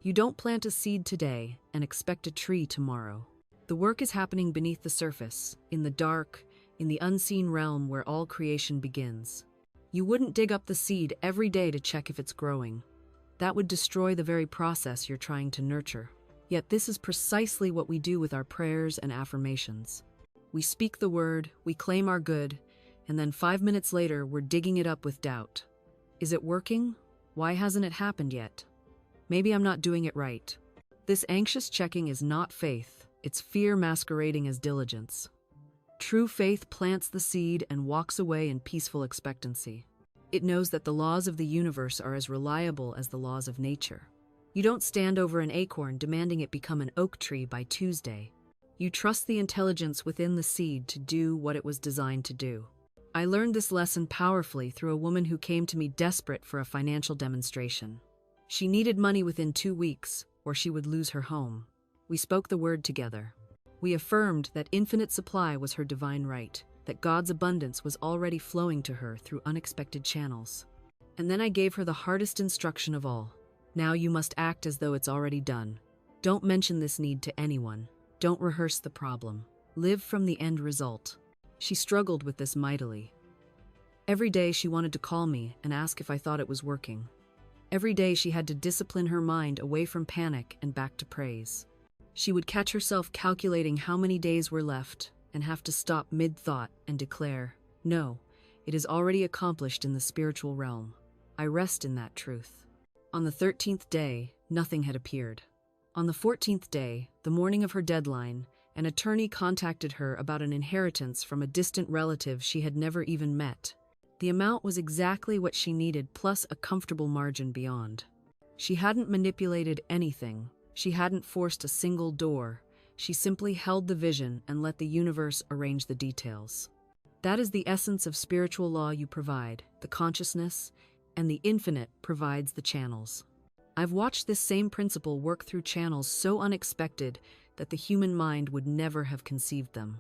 S1: You don't plant a seed today and expect a tree tomorrow. The work is happening beneath the surface, in the dark, in the unseen realm where all creation begins. You wouldn't dig up the seed every day to check if it's growing. That would destroy the very process you're trying to nurture. Yet this is precisely what we do with our prayers and affirmations. We speak the word, we claim our good, and then 5 minutes later we're digging it up with doubt. Is it working? Why hasn't it happened yet? Maybe I'm not doing it right. This anxious checking is not faith, it's fear masquerading as diligence. True faith plants the seed and walks away in peaceful expectancy. It knows that the laws of the universe are as reliable as the laws of nature. You don't stand over an acorn demanding it become an oak tree by Tuesday. You trust the intelligence within the seed to do what it was designed to do. I learned this lesson powerfully through a woman who came to me desperate for a financial demonstration. She needed money within 2 weeks, or she would lose her home. We spoke the word together. We affirmed that infinite supply was her divine right, that God's abundance was already flowing to her through unexpected channels. And then I gave her the hardest instruction of all. Now you must act as though it's already done. Don't mention this need to anyone. Don't rehearse the problem. Live from the end result. She struggled with this mightily. Every day she wanted to call me and ask if I thought it was working. Every day she had to discipline her mind away from panic and back to praise. She would catch herself calculating how many days were left and have to stop mid-thought and declare, "No, it is already accomplished in the spiritual realm. I rest in that truth." On the 13th day, nothing had appeared. On the 14th day, the morning of her deadline, an attorney contacted her about an inheritance from a distant relative she had never even met. The amount was exactly what she needed, plus a comfortable margin beyond. She hadn't manipulated anything. She hadn't forced a single door. She simply held the vision and let the universe arrange the details. That is the essence of spiritual law you provide, the consciousness, and the infinite provides the channels. I've watched this same principle work through channels so unexpected that the human mind would never have conceived them.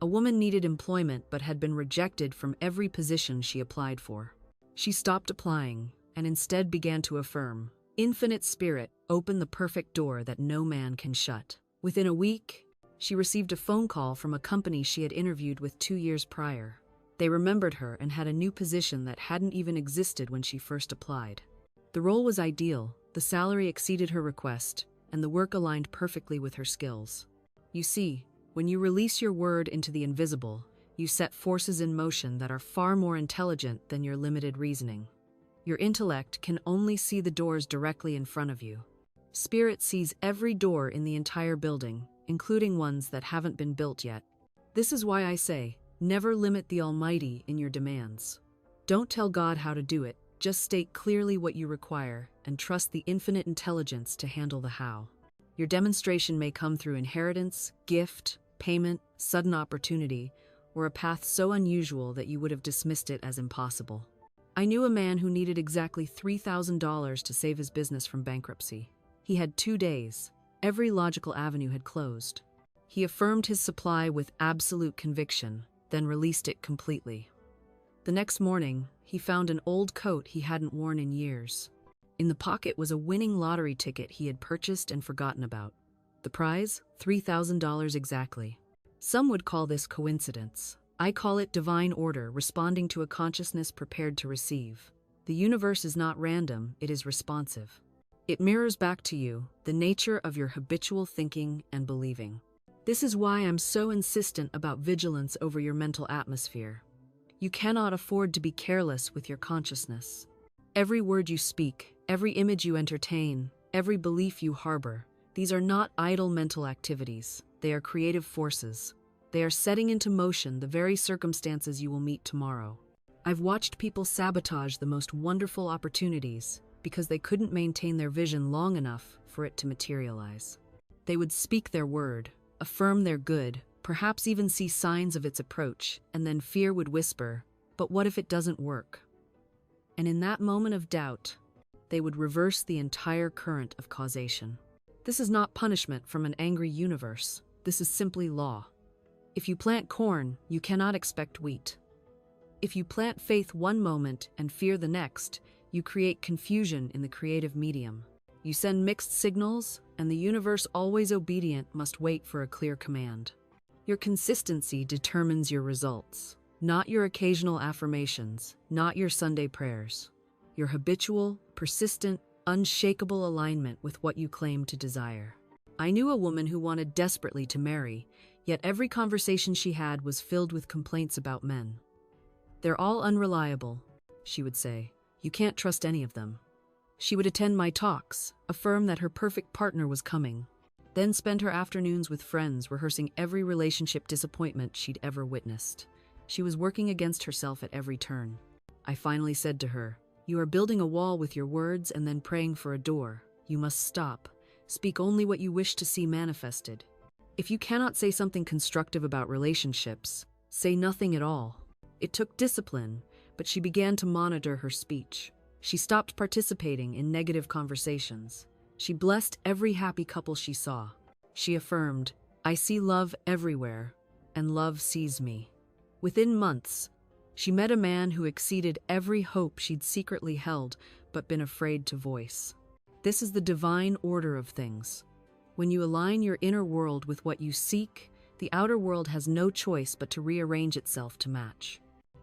S1: A woman needed employment but had been rejected from every position she applied for. She stopped applying and instead began to affirm, "Infinite Spirit, open the perfect door that no man can shut." Within a week, she received a phone call from a company she had interviewed with 2 years prior. They remembered her and had a new position that hadn't even existed when she first applied. The role was ideal, the salary exceeded her request, and the work aligned perfectly with her skills. You see, when you release your word into the invisible, you set forces in motion that are far more intelligent than your limited reasoning. Your intellect can only see the doors directly in front of you. Spirit sees every door in the entire building, including ones that haven't been built yet. This is why I say, never limit the Almighty in your demands. Don't tell God how to do it, just state clearly what you require and trust the infinite intelligence to handle the how. Your demonstration may come through inheritance, gift, payment, sudden opportunity, or a path so unusual that you would have dismissed it as impossible. I knew a man who needed exactly $3,000 to save his business from bankruptcy. He had 2 days. Every logical avenue had closed. He affirmed his supply with absolute conviction, then released it completely. The next morning, he found an old coat he hadn't worn in years. In the pocket was a winning lottery ticket he had purchased and forgotten about. The prize? $3,000 exactly. Some would call this coincidence. I call it divine order, responding to a consciousness prepared to receive. The universe is not random, it is responsive. It mirrors back to you the nature of your habitual thinking and believing. This is why I'm so insistent about vigilance over your mental atmosphere. You cannot afford to be careless with your consciousness. Every word you speak, every image you entertain, every belief you harbor, these are not idle mental activities. They are creative forces. They are setting into motion the very circumstances you will meet tomorrow. I've watched people sabotage the most wonderful opportunities because they couldn't maintain their vision long enough for it to materialize. They would speak their word, affirm their good, perhaps even see signs of its approach, and then fear would whisper, "But what if it doesn't work?" And in that moment of doubt, they would reverse the entire current of causation. This is not punishment from an angry universe. This is simply law. If you plant corn, you cannot expect wheat. If you plant faith one moment and fear the next, you create confusion in the creative medium. You send mixed signals, and the universe, always obedient, must wait for a clear command. Your consistency determines your results, not your occasional affirmations, not your Sunday prayers. Your habitual, persistent, unshakable alignment with what you claim to desire. I knew a woman who wanted desperately to marry, yet every conversation she had was filled with complaints about men. "They're all unreliable," she would say. "You can't trust any of them." She would attend my talks, affirm that her perfect partner was coming, then spend her afternoons with friends rehearsing every relationship disappointment she'd ever witnessed. She was working against herself at every turn. I finally said to her, "You are building a wall with your words and then praying for a door. You must stop. Speak only what you wish to see manifested. If you cannot say something constructive about relationships, say nothing at all." It took discipline, but she began to monitor her speech. She stopped participating in negative conversations. She blessed every happy couple she saw. She affirmed, "I see love everywhere, and love sees me." Within months, she met a man who exceeded every hope she'd secretly held but been afraid to voice. This is the divine order of things. When you align your inner world with what you seek, the outer world has no choice but to rearrange itself to match.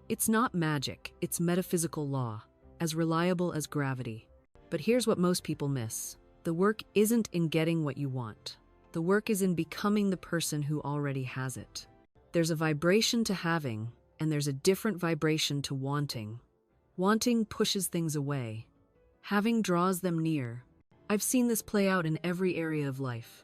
S1: It's not magic, it's metaphysical law, as reliable as gravity. But here's what most people miss. The work isn't in getting what you want. The work is in becoming the person who already has it. There's a vibration to having, and there's a different vibration to wanting. Wanting pushes things away. Having draws them near. I've seen this play out in every area of life.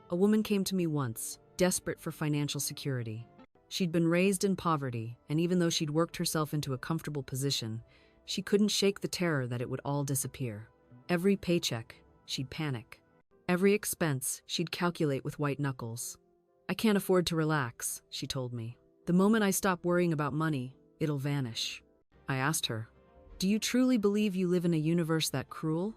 S1: A woman came to me once, desperate for financial security. She'd been raised in poverty, and even though she'd worked herself into a comfortable position, she couldn't shake the terror that it would all disappear. Every paycheck, she'd panic. Every expense, she'd calculate with white knuckles. "I can't afford to relax," she told me. "The moment I stop worrying about money, it'll vanish." I asked her, "Do you truly believe you live in a universe that cruel?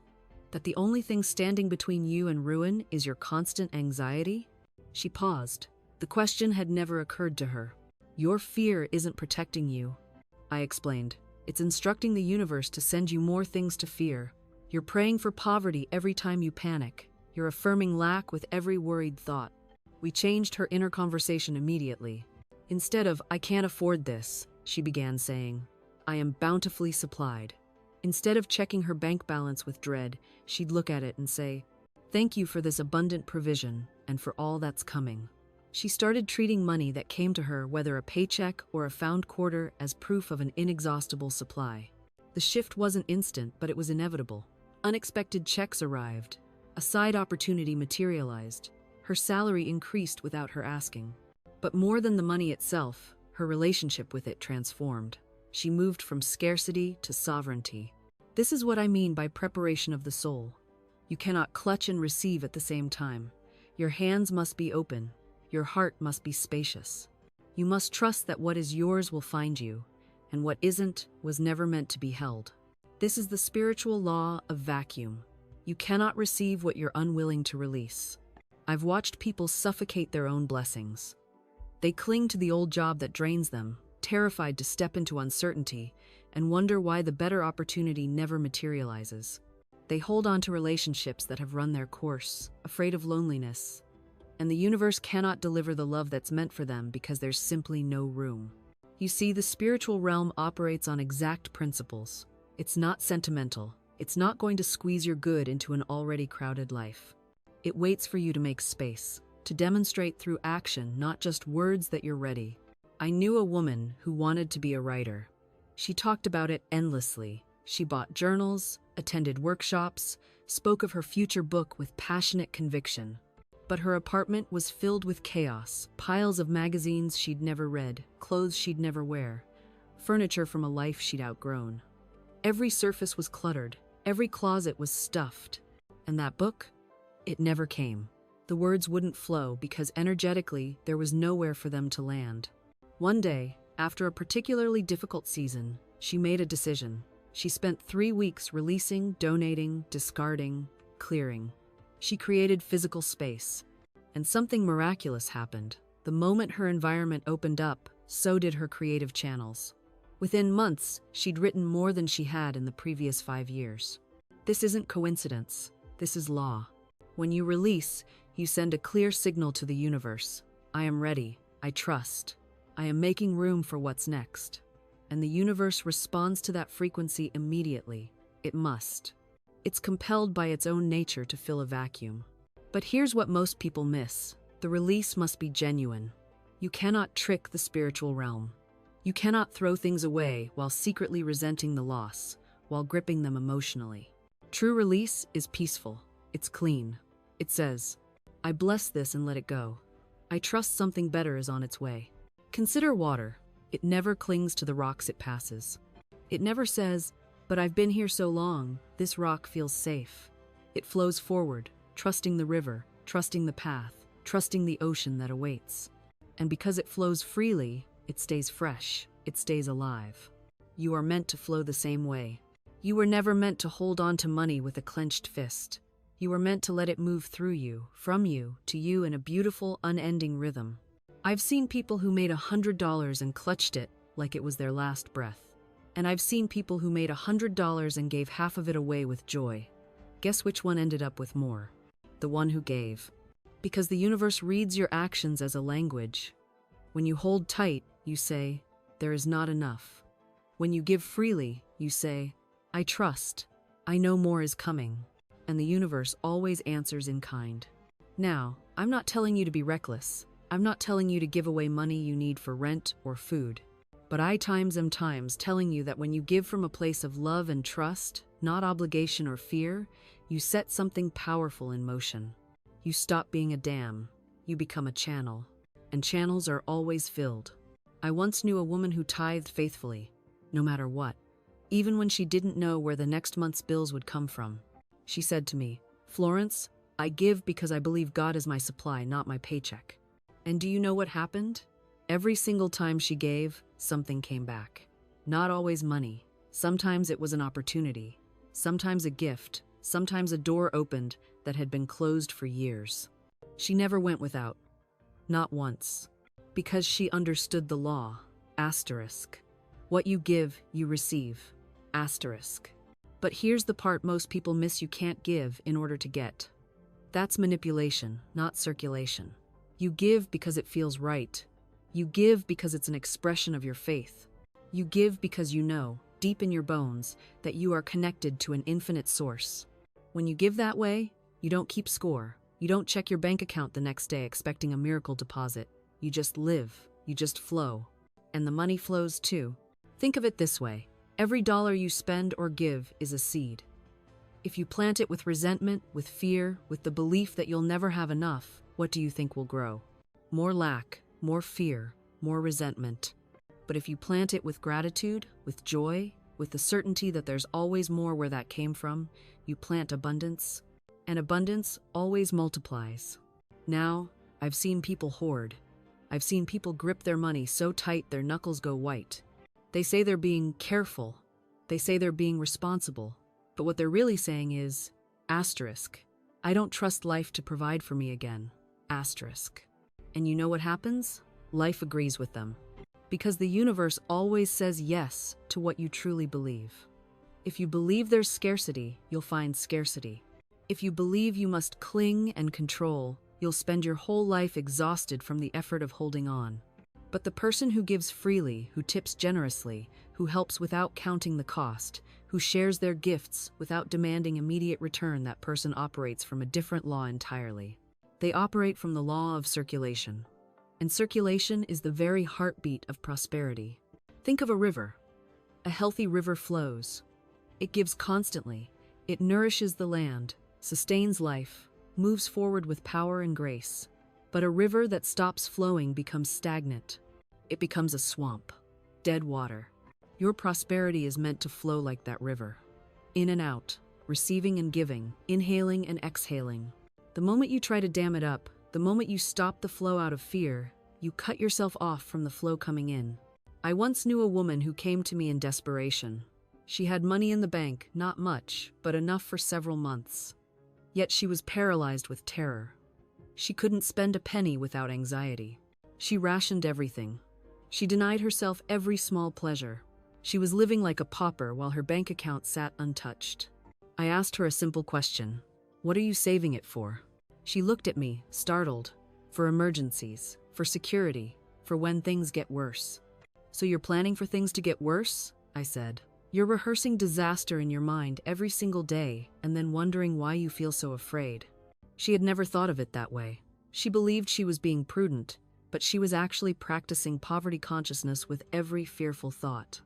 S1: That the only thing standing between you and ruin is your constant anxiety?" She paused. The question had never occurred to her. "Your fear isn't protecting you," I explained. "It's instructing the universe to send you more things to fear. You're praying for poverty every time you panic. You're affirming lack with every worried thought." We changed her inner conversation immediately. Instead of, "I can't afford this," she began saying, "I am bountifully supplied." Instead of checking her bank balance with dread, she'd look at it and say, "Thank you for this abundant provision and for all that's coming." She started treating money that came to her, whether a paycheck or a found quarter, as proof of an inexhaustible supply. The shift wasn't instant, but it was inevitable. Unexpected checks arrived. A side opportunity materialized. Her salary increased without her asking. But more than the money itself, her relationship with it transformed. She moved from scarcity to sovereignty. This is what I mean by preparation of the soul. You cannot clutch and receive at the same time. Your hands must be open. Your heart must be spacious. You must trust that what is yours will find you, and what isn't was never meant to be held. This is the spiritual law of vacuum. You cannot receive what you're unwilling to release. I've watched people suffocate their own blessings. They cling to the old job that drains them, terrified to step into uncertainty, and wonder why the better opportunity never materializes. They hold on to relationships that have run their course, afraid of loneliness, and the universe cannot deliver the love that's meant for them because there's simply no room. You see, the spiritual realm operates on exact principles. It's not sentimental. It's not going to squeeze your good into an already crowded life. It waits for you to make space, to demonstrate through action, not just words, that you're ready. I knew a woman who wanted to be a writer. She talked about it endlessly. She bought journals, attended workshops, spoke of her future book with passionate conviction. But her apartment was filled with chaos, piles of magazines she'd never read, clothes she'd never wear, furniture from a life she'd outgrown. Every surface was cluttered, every closet was stuffed. And that book? It never came. The words wouldn't flow because energetically there was nowhere for them to land. One day, after a particularly difficult season, she made a decision. She spent 3 weeks releasing, donating, discarding, clearing. She created physical space. And something miraculous happened. The moment her environment opened up, so did her creative channels. Within months, she'd written more than she had in the previous 5 years. This isn't coincidence. This is law. When you release, you send a clear signal to the universe. I am ready. I trust. I am making room for what's next. And the universe responds to that frequency immediately. It must. It's compelled by its own nature to fill a vacuum. But here's what most people miss. The release must be genuine. You cannot trick the spiritual realm. You cannot throw things away while secretly resenting the loss, while gripping them emotionally. True release is peaceful. It's clean. It says, I bless this and let it go. I trust something better is on its way. Consider water. It never clings to the rocks it passes. It never says, but I've been here so long, this rock feels safe. It flows forward, trusting the river, trusting the path, trusting the ocean that awaits. And because it flows freely, it stays fresh, it stays alive. You are meant to flow the same way. You were never meant to hold on to money with a clenched fist. You were meant to let it move through you, from you, to you in a beautiful, unending rhythm. I've seen people who made $100 and clutched it like it was their last breath. And I've seen people who made $100 and gave half of it away with joy. Guess which one ended up with more? The one who gave. Because the universe reads your actions as a language. When you hold tight, you say, there is not enough. When you give freely, you say, I trust. I know more is coming. And the universe always answers in kind. Now, I'm not telling you to be reckless. I'm not telling you to give away money you need for rent or food. But I am telling you that when you give from a place of love and trust, not obligation or fear, you set something powerful in motion. You stop being a dam. You become a channel. And channels are always filled. I once knew a woman who tithed faithfully, no matter what. Even when she didn't know where the next month's bills would come from. She said to me, Florence, I give because I believe God is my supply, not my paycheck. And do you know what happened? Every single time she gave, something came back. Not always money. Sometimes it was an opportunity. Sometimes a gift. Sometimes a door opened that had been closed for years. She never went without. Not once. Because she understood the law. Asterisk. What you give, you receive. Asterisk. But here's the part most people miss: you can't give in order to get. That's manipulation, not circulation. You give because it feels right. You give because it's an expression of your faith. You give because you know, deep in your bones, that you are connected to an infinite source. When you give that way, you don't keep score. You don't check your bank account the next day expecting a miracle deposit. You just live. You just flow. And the money flows too. Think of it this way. Every dollar you spend or give is a seed. If you plant it with resentment, with fear, with the belief that you'll never have enough, what do you think will grow? More lack, more fear, more resentment. But if you plant it with gratitude, with joy, with the certainty that there's always more where that came from, you plant abundance. And abundance always multiplies. Now, I've seen people hoard. I've seen people grip their money so tight their knuckles go white. They say they're being careful. They say they're being responsible. But what they're really saying is, asterisk, I don't trust life to provide for me again, asterisk. And you know what happens? Life agrees with them. Because the universe always says yes to what you truly believe. If you believe there's scarcity, you'll find scarcity. If you believe you must cling and control, you'll spend your whole life exhausted from the effort of holding on. But the person who gives freely, who tips generously, who helps without counting the cost, who shares their gifts without demanding immediate return, that person operates from a different law entirely. They operate from the law of circulation. and circulation is the very heartbeat of prosperity. Think of a river. A healthy river flows. It gives constantly. It nourishes the land, sustains life, moves forward with power and grace. But a river that stops flowing becomes stagnant. It becomes a swamp, dead water. Your prosperity is meant to flow like that river. In and out, receiving and giving, inhaling and exhaling. The moment you try to dam it up, the moment you stop the flow out of fear, you cut yourself off from the flow coming in. I once knew a woman who came to me in desperation. She had money in the bank, not much, but enough for several months. Yet she was paralyzed with terror. She couldn't spend a penny without anxiety. She rationed everything. She denied herself every small pleasure. She was living like a pauper while her bank account sat untouched. I asked her a simple question. What are you saving it for? She looked at me, startled. For emergencies, for security, for when things get worse. So you're planning for things to get worse? I said. You're rehearsing disaster in your mind every single day and then wondering why you feel so afraid. She had never thought of it that way. She believed she was being prudent, but she was actually practicing poverty consciousness with every fearful thought.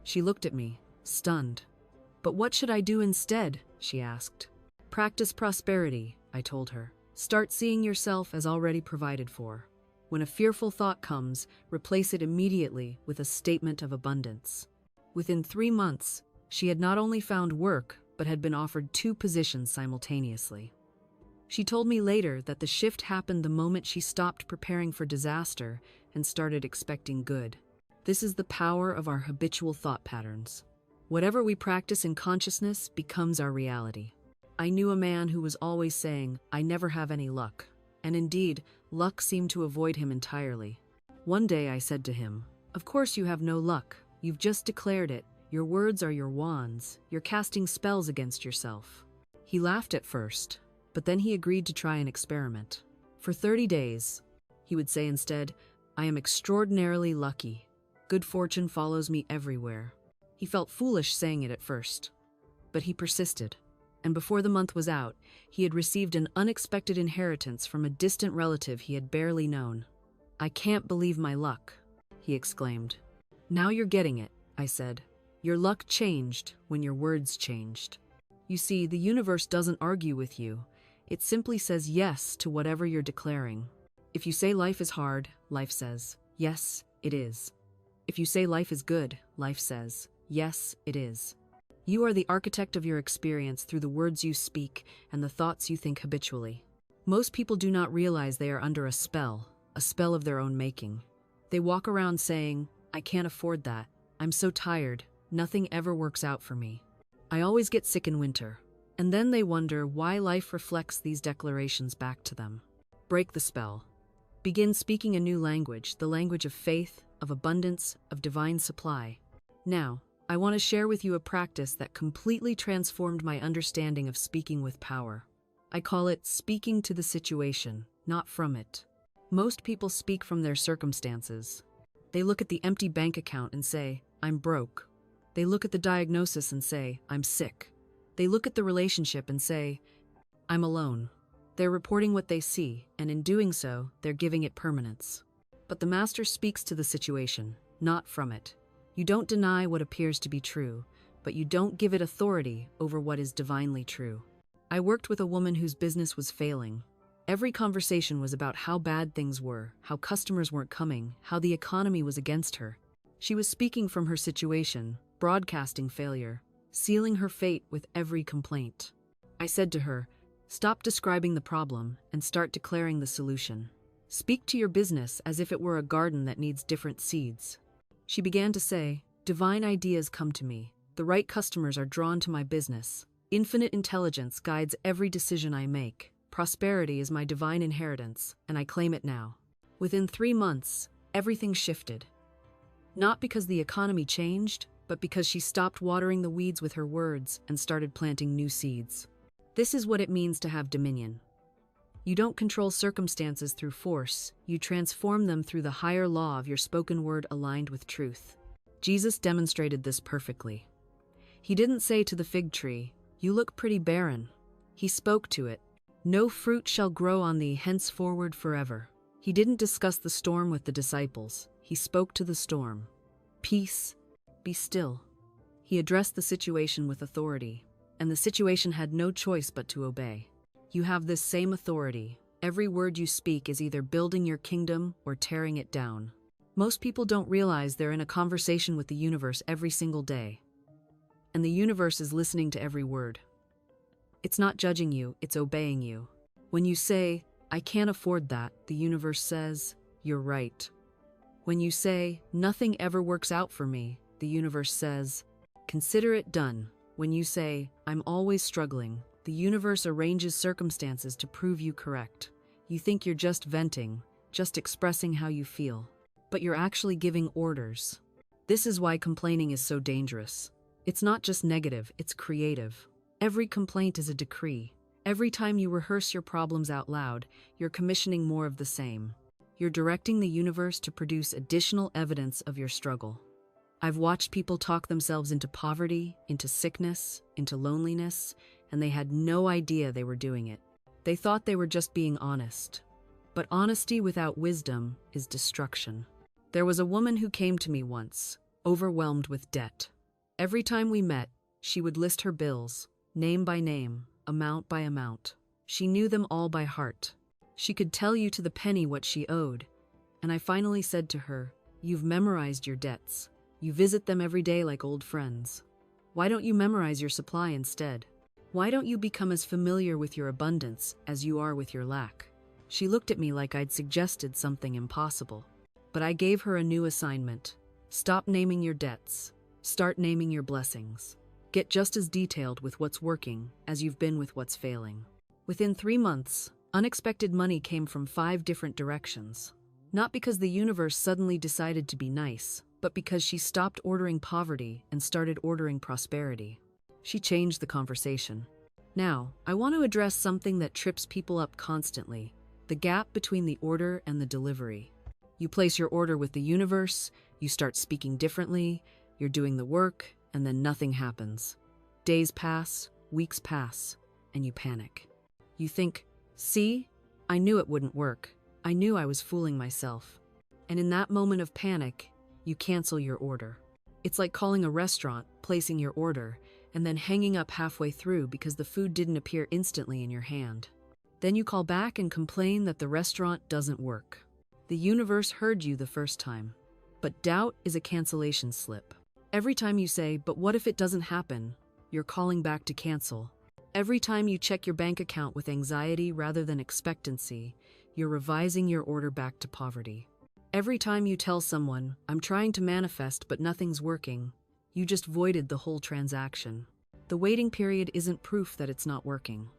S1: She looked at me, stunned. But what should I do instead? She asked. Practice prosperity, I told her. Start seeing yourself as already provided for. When a fearful thought comes, replace it immediately with a statement of abundance. Within 3 months, she had not only found work, but had been offered 2 positions simultaneously. She told me later that the shift happened the moment she stopped preparing for disaster and started expecting good. This is the power of our habitual thought patterns. Whatever we practice in consciousness becomes our reality. I knew a man who was always saying, "I never have any luck." And indeed, luck seemed to avoid him entirely. One day I said to him, "Of course you have no luck. You've just declared it. Your words are your wands. You're casting spells against yourself." He laughed at first, but then he agreed to try an experiment. For 30 days, he would say instead, "I am extraordinarily lucky. Good fortune follows me everywhere." He felt foolish saying it at first, but he persisted. And before the month was out, he had received an unexpected inheritance from a distant relative he had barely known. "I can't believe my luck," he exclaimed. "Now you're getting it," I said. "Your luck changed when your words changed." You see, the universe doesn't argue with you. It simply says yes to whatever you're declaring. If you say life is hard, life says, yes, it is. If you say life is good, life says, yes, it is. You are the architect of your experience through the words you speak and the thoughts you think habitually. Most people do not realize they are under a spell of their own making. They walk around saying, "I can't afford that. I'm so tired. Nothing ever works out for me. I always get sick in winter." And then they wonder why life reflects these declarations back to them. Break the spell. Begin speaking a new language, the language of faith, of abundance, of divine supply. Now, I want to share with you a practice that completely transformed my understanding of speaking with power. I call it speaking to the situation, not from it. Most people speak from their circumstances. They look at the empty bank account and say, "I'm broke." They look at the diagnosis and say, "I'm sick." They look at the relationship and say, "I'm alone." They're reporting what they see, and in doing so, they're giving it permanence. But the master speaks to the situation, not from it. You don't deny what appears to be true, but you don't give it authority over what is divinely true. I worked with a woman whose business was failing. Every conversation was about how bad things were, how customers weren't coming, how the economy was against her. She was speaking from her situation, broadcasting failure, sealing her fate with every complaint. I said to her, "Stop describing the problem and start declaring the solution. Speak to your business as if it were a garden that needs different seeds." She began to say, "Divine ideas come to me. The right customers are drawn to my business. Infinite intelligence guides every decision I make. Prosperity is my divine inheritance, and I claim it now." Within 3 months, everything shifted. Not because the economy changed, but because she stopped watering the weeds with her words and started planting new seeds. This is what it means to have dominion. You don't control circumstances through force, you transform them through the higher law of your spoken word aligned with truth. Jesus demonstrated this perfectly. He didn't say to the fig tree, "You look pretty barren." He spoke to it, "No fruit shall grow on thee henceforward forever." He didn't discuss the storm with the disciples. He spoke to the storm. Peace, be still. He addressed the situation with authority, and the situation had no choice but to obey. You have this same authority. Every word you speak is either building your kingdom or tearing it down. Most people don't realize they're in a conversation with the universe every single day. And the universe is listening to every word. It's not judging you, it's obeying you. When you say, I can't afford that, the universe says, you're right. When you say, nothing ever works out for me, the universe says, consider it done. When you say, I'm always struggling, the universe arranges circumstances to prove you correct. You think you're just venting, just expressing how you feel. But you're actually giving orders. This is why complaining is so dangerous. It's not just negative, it's creative. Every complaint is a decree. Every time you rehearse your problems out loud, you're commissioning more of the same. You're directing the universe to produce additional evidence of your struggle. I've watched people talk themselves into poverty, into sickness, into loneliness, and they had no idea they were doing it. They thought they were just being honest. But honesty without wisdom is destruction. There was a woman who came to me once, overwhelmed with debt. Every time we met, she would list her bills, name by name, amount by amount. She knew them all by heart. She could tell you to the penny what she owed. And I finally said to her, you've memorized your debts. You visit them every day like old friends. Why don't you memorize your supply instead? Why don't you become as familiar with your abundance as you are with your lack? She looked at me like I'd suggested something impossible. But I gave her a new assignment. Stop naming your debts. Start naming your blessings. Get just as detailed with what's working as you've been with what's failing. Within 3 months, unexpected money came from 5 different directions. Not because the universe suddenly decided to be nice, but because she stopped ordering poverty and started ordering prosperity. She changed the conversation. Now, I want to address something that trips people up constantly: the gap between the order and the delivery. You place your order with the universe, you start speaking differently, you're doing the work, and then nothing happens. Days pass, weeks pass, and you panic. You think, see, I knew it wouldn't work. I knew I was fooling myself. And in that moment of panic, you cancel your order. It's like calling a restaurant, placing your order, and then hanging up halfway through because the food didn't appear instantly in your hand. Then you call back and complain that the restaurant doesn't work. The universe heard you the first time. But doubt is a cancellation slip. Every time you say, but what if it doesn't happen, you're calling back to cancel. Every time you check your bank account with anxiety rather than expectancy, you're revising your order back to poverty. Every time you tell someone, I'm trying to manifest but nothing's working, you just voided the whole transaction. The waiting period isn't proof that it's not working.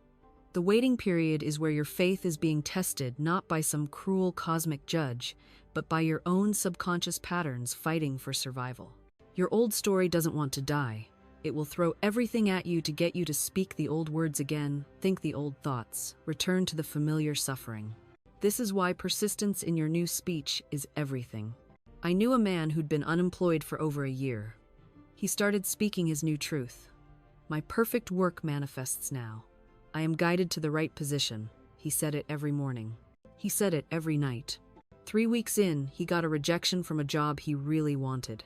S1: The waiting period is where your faith is being tested not by some cruel cosmic judge, but by your own subconscious patterns fighting for survival. Your old story doesn't want to die. It will throw everything at you to get you to speak the old words again, think the old thoughts, return to the familiar suffering. This is why persistence in your new speech is everything. I knew a man who'd been unemployed for over a year. He started speaking his new truth. My perfect work manifests now. I am guided to the right position. He said it every morning. He said it every night. 3 weeks in, he got a rejection from a job he really wanted.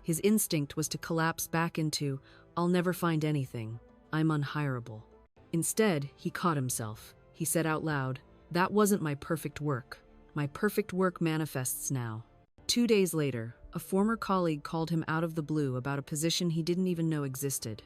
S1: His instinct was to collapse back into, I'll never find anything. I'm unhireable. Instead, he caught himself. He said out loud, that wasn't my perfect work. My perfect work manifests now. 2 days later, a former colleague called him out of the blue about a position he didn't even know existed.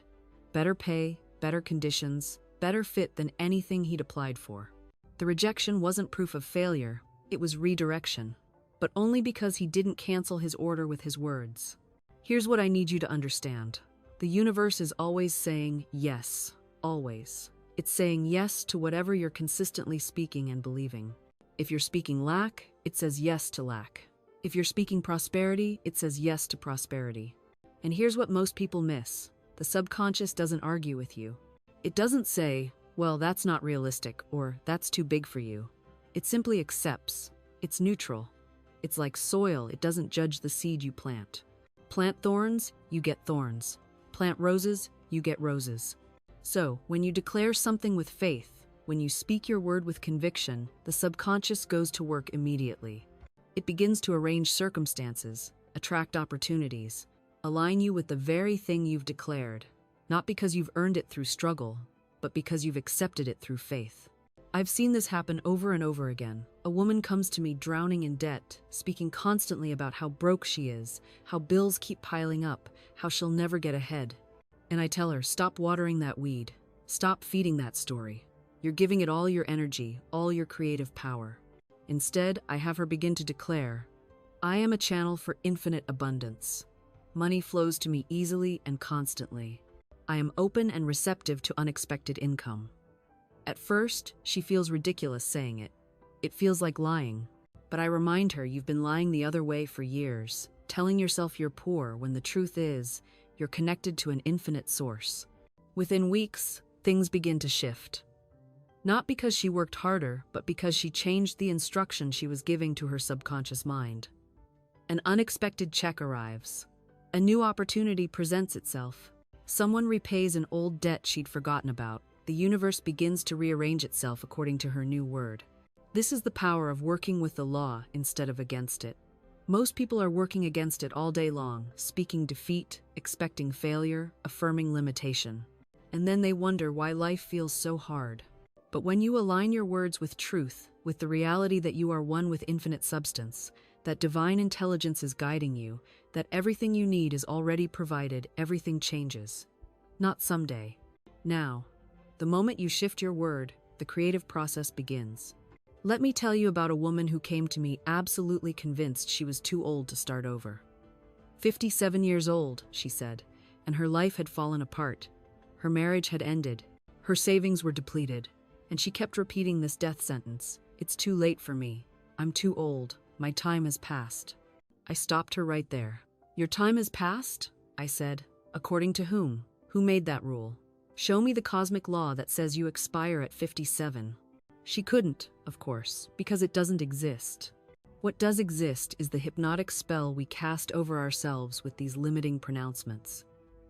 S1: Better pay, better conditions, better fit than anything he'd applied for. The rejection wasn't proof of failure, it was redirection. But only because he didn't cancel his order with his words. Here's what I need you to understand. The universe is always saying yes, always. It's saying yes to whatever you're consistently speaking and believing. If you're speaking lack, it says yes to lack. If you're speaking prosperity, it says yes to prosperity. And here's what most people miss. The subconscious doesn't argue with you. It doesn't say, well, that's not realistic, or that's too big for you. It simply accepts. It's neutral. It's like soil, it doesn't judge the seed you plant. Plant thorns, you get thorns. Plant roses, you get roses. So, when you declare something with faith, When you speak your word with conviction, the subconscious goes to work immediately. It begins to arrange circumstances, attract opportunities, align you with the very thing you've declared, not because you've earned it through struggle, but because you've accepted it through faith. I've seen this happen over and over again. A woman comes to me drowning in debt, speaking constantly about how broke she is, how bills keep piling up, how she'll never get ahead. And I tell her, stop watering that weed. Stop feeding that story. You're giving it all your energy, all your creative power. Instead, I have her begin to declare, I am a channel for infinite abundance. Money flows to me easily and constantly. I am open and receptive to unexpected income. At first, she feels ridiculous saying it. It feels like lying. But I remind her you've been lying the other way for years, telling yourself you're poor when the truth is, you're connected to an infinite source. Within weeks, things begin to shift. Not because she worked harder, but because she changed the instruction she was giving to her subconscious mind. An unexpected check arrives. A new opportunity presents itself. Someone repays an old debt she'd forgotten about. The universe begins to rearrange itself according to her new word. This is the power of working with the law instead of against it. Most people are working against it all day long, speaking defeat, expecting failure, affirming limitation. And then they wonder why life feels so hard. But when you align your words with truth, with the reality that you are one with infinite substance, that divine intelligence is guiding you, that everything you need is already provided, everything changes. Not someday. Now. The moment you shift your word, the creative process begins. Let me tell you about a woman who came to me absolutely convinced she was too old to start over. 57 years old, she said, and her life had fallen apart. Her marriage had ended. Her savings were depleted. And she kept repeating this death sentence. It's too late for me. I'm too old. My time has passed. I stopped her right there. Your time has passed? I said. According to whom? Who made that rule? Show me the cosmic law that says you expire at 57. She couldn't, of course, because it doesn't exist. What does exist is the hypnotic spell we cast over ourselves with these limiting pronouncements.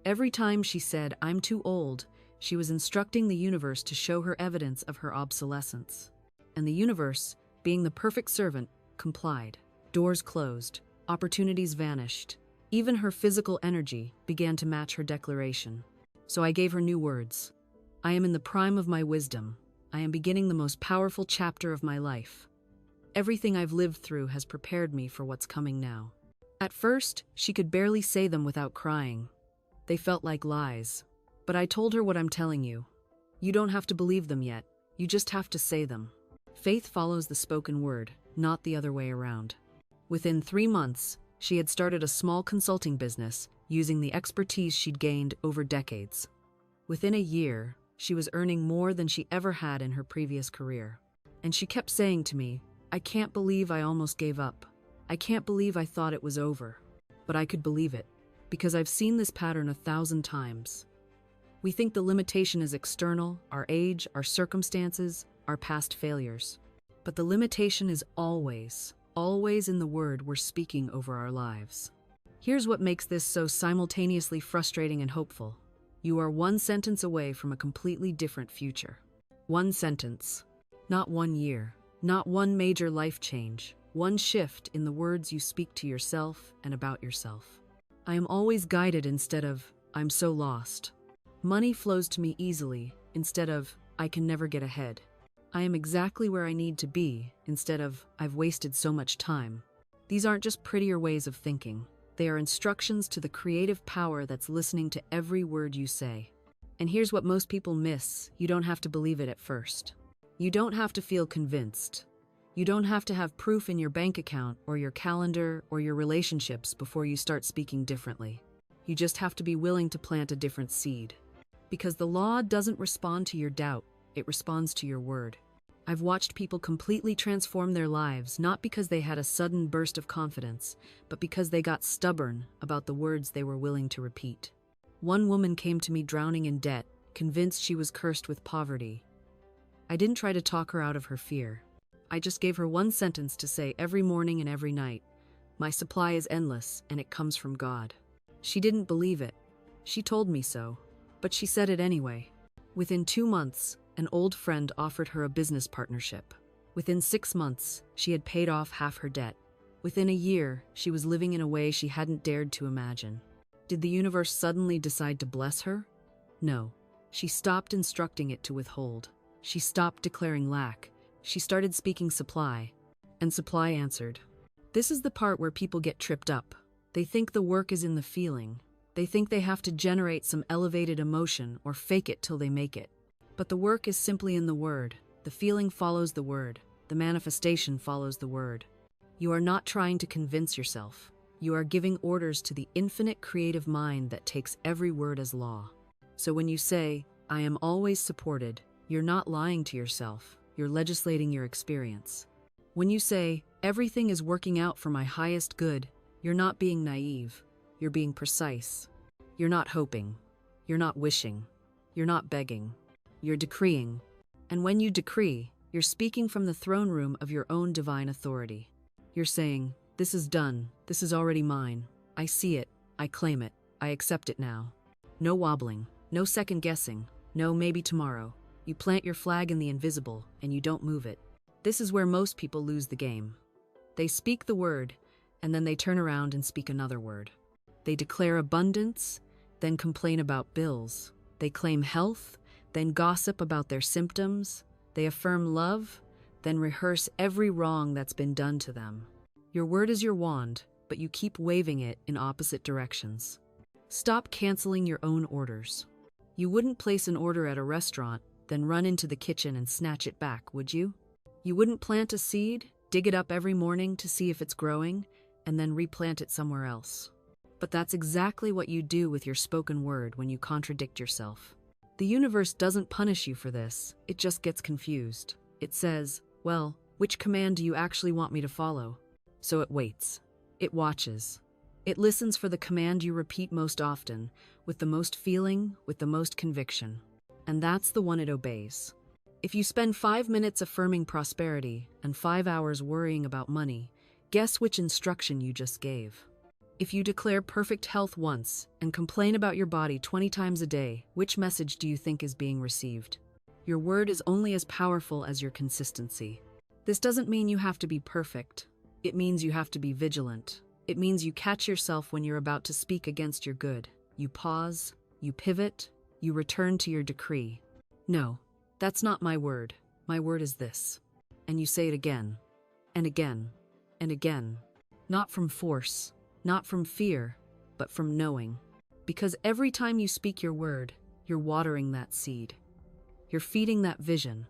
S1: Every time she said, I'm too old, she was instructing the universe to show her evidence of her obsolescence. And the universe, being the perfect servant, complied. Doors closed. Opportunities vanished. Even her physical energy began to match her declaration. So I gave her new words. I am in the prime of my wisdom. I am beginning the most powerful chapter of my life. Everything I've lived through has prepared me for what's coming now. At first, she could barely say them without crying. They felt like lies. But I told her what I'm telling you. You don't have to believe them yet. You just have to say them. Faith follows the spoken word, not the other way around. Within 3 months, she had started a small consulting business using the expertise she'd gained over decades. Within a year, she was earning more than she ever had in her previous career. And she kept saying to me, I can't believe I almost gave up. I can't believe I thought it was over. But I could believe it, because I've seen this pattern 1,000 times. We think the limitation is external, our age, our circumstances, our past failures. But the limitation is always in the word we're speaking over our lives. Here's what makes this so simultaneously frustrating and hopeful. You are 1 sentence away from a completely different future. 1 sentence. Not 1 year. Not 1 major life change. 1 shift in the words you speak to yourself and about yourself. I am always guided instead of, I'm so lost. Money flows to me easily instead of, I can never get ahead. I am exactly where I need to be instead of, I've wasted so much time. These aren't just prettier ways of thinking. They are instructions to the creative power that's listening to every word you say. And here's what most people miss. You don't have to believe it at first. You don't have to feel convinced. You don't have to have proof in your bank account or your calendar or your relationships before you start speaking differently. You just have to be willing to plant a different seed. Because the law doesn't respond to your doubt, it responds to your word. I've watched people completely transform their lives, not because they had a sudden burst of confidence, but because they got stubborn about the words they were willing to repeat. One woman came to me drowning in debt, convinced she was cursed with poverty. I didn't try to talk her out of her fear. I just gave her 1 sentence to say every morning and every night. My supply is endless, and it comes from God. She didn't believe it. She told me so, but she said it anyway. Within 2 months, An old friend offered her a business partnership. Within 6 months, she had paid off half her debt. Within a year, she was living in a way she hadn't dared to imagine. Did the universe suddenly decide to bless her? No. She stopped instructing it to withhold. She stopped declaring lack. She started speaking supply. And supply answered. This is the part where people get tripped up. They think the work is in the feeling. They think they have to generate some elevated emotion or fake it till they make it. But the work is simply in the word. The feeling follows the word. The manifestation follows the word. You are not trying to convince yourself. You are giving orders to the infinite creative mind that takes every word as law. So when you say, I am always supported, you're not lying to yourself. You're legislating your experience. When you say, everything is working out for my highest good, you're not being naive. You're being precise. You're not hoping. You're not wishing. You're not begging. You're decreeing. And when you decree, you're speaking from the throne room of your own divine authority. You're saying, this is done. This is already mine. I see it. I claim it. I accept it now. No wobbling. No second guessing. No maybe tomorrow. You plant your flag in the invisible, and you don't move it. This is where most people lose the game. They speak the word, and then they turn around and speak another word. They declare abundance, then complain about bills. They claim health, then gossip about their symptoms. They affirm love, then rehearse every wrong that's been done to them. Your word is your wand, but you keep waving it in opposite directions. Stop canceling your own orders. You wouldn't place an order at a restaurant, then run into the kitchen and snatch it back, would you? You wouldn't plant a seed, dig it up every morning to see if it's growing, and then replant it somewhere else. But that's exactly what you do with your spoken word when you contradict yourself. The universe doesn't punish you for this, it just gets confused. It says, well, which command do you actually want me to follow? So it waits. It watches. It listens for the command you repeat most often, with the most feeling, with the most conviction. And that's the one it obeys. If you spend 5 minutes affirming prosperity and 5 hours worrying about money, guess which instruction you just gave? If you declare perfect health once and complain about your body 20 times a day, which message do you think is being received? Your word is only as powerful as your consistency. This doesn't mean you have to be perfect. It means you have to be vigilant. It means you catch yourself when you're about to speak against your good. You pause, you pivot, you return to your decree. No, that's not my word. My word is this. And you say it again, and again, and again. Not from force, not from fear, but from knowing. Because every time you speak your word, you're watering that seed. You're feeding that vision.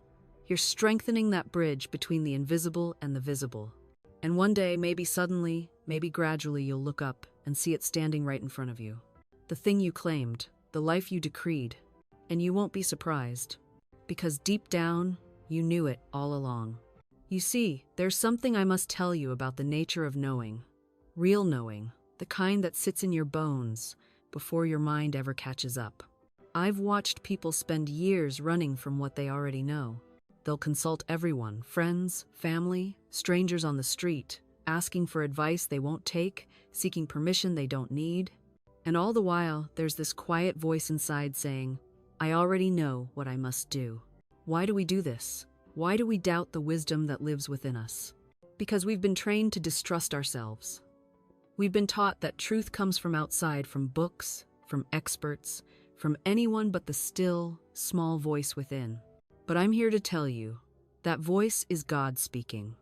S1: You're strengthening that bridge between the invisible and the visible. And one day, maybe suddenly, maybe gradually, you'll look up and see it standing right in front of you. The thing you claimed, the life you decreed. And you won't be surprised. Because deep down, you knew it all along. You see, there's something I must tell you about the nature of knowing. Real knowing, the kind that sits in your bones before your mind ever catches up. I've watched people spend years running from what they already know. They'll consult everyone, friends, family, strangers on the street, asking for advice they won't take, seeking permission they don't need. And all the while, there's this quiet voice inside saying, I already know what I must do. Why do we do this? Why do we doubt the wisdom that lives within us? Because we've been trained to distrust ourselves. We've been taught that truth comes from outside, from books, from experts, from anyone but the still, small voice within. But I'm here to tell you, that voice is God speaking.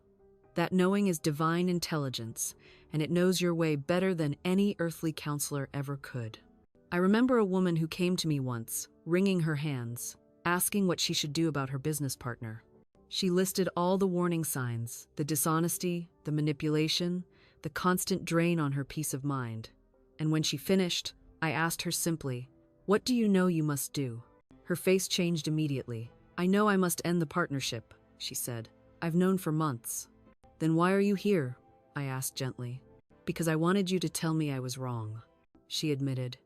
S1: That knowing is divine intelligence, and it knows your way better than any earthly counselor ever could. I remember a woman who came to me once, wringing her hands, asking what she should do about her business partner. She listed all the warning signs, the dishonesty, the manipulation, the constant drain on her peace of mind. And when she finished, I asked her simply, what do you know you must do? Her face changed immediately. I know I must end the partnership, she said. I've known for months. Then why are you here? I asked gently. Because I wanted you to tell me I was wrong, she admitted.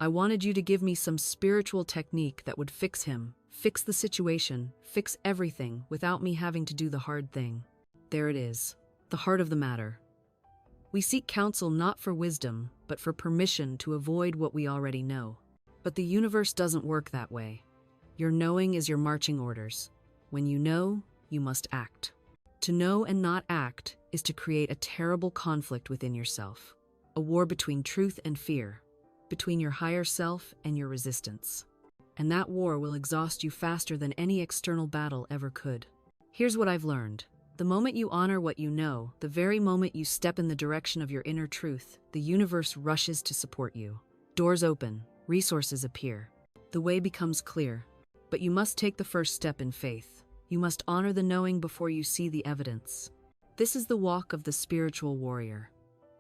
S1: I wanted you to give me some spiritual technique that would fix him, fix the situation, fix everything without me having to do the hard thing. There it is, the heart of the matter. We seek counsel not for wisdom, but for permission to avoid what we already know. But the universe doesn't work that way. Your knowing is your marching orders. When you know, you must act. To know and not act is to create a terrible conflict within yourself, a war between truth and fear, between your higher self and your resistance. And that war will exhaust you faster than any external battle ever could. Here's what I've learned. The moment you honor what you know, the very moment you step in the direction of your inner truth, the universe rushes to support you. Doors open, resources appear. The way becomes clear. But you must take the first step in faith. You must honor the knowing before you see the evidence. This is the walk of the spiritual warrior.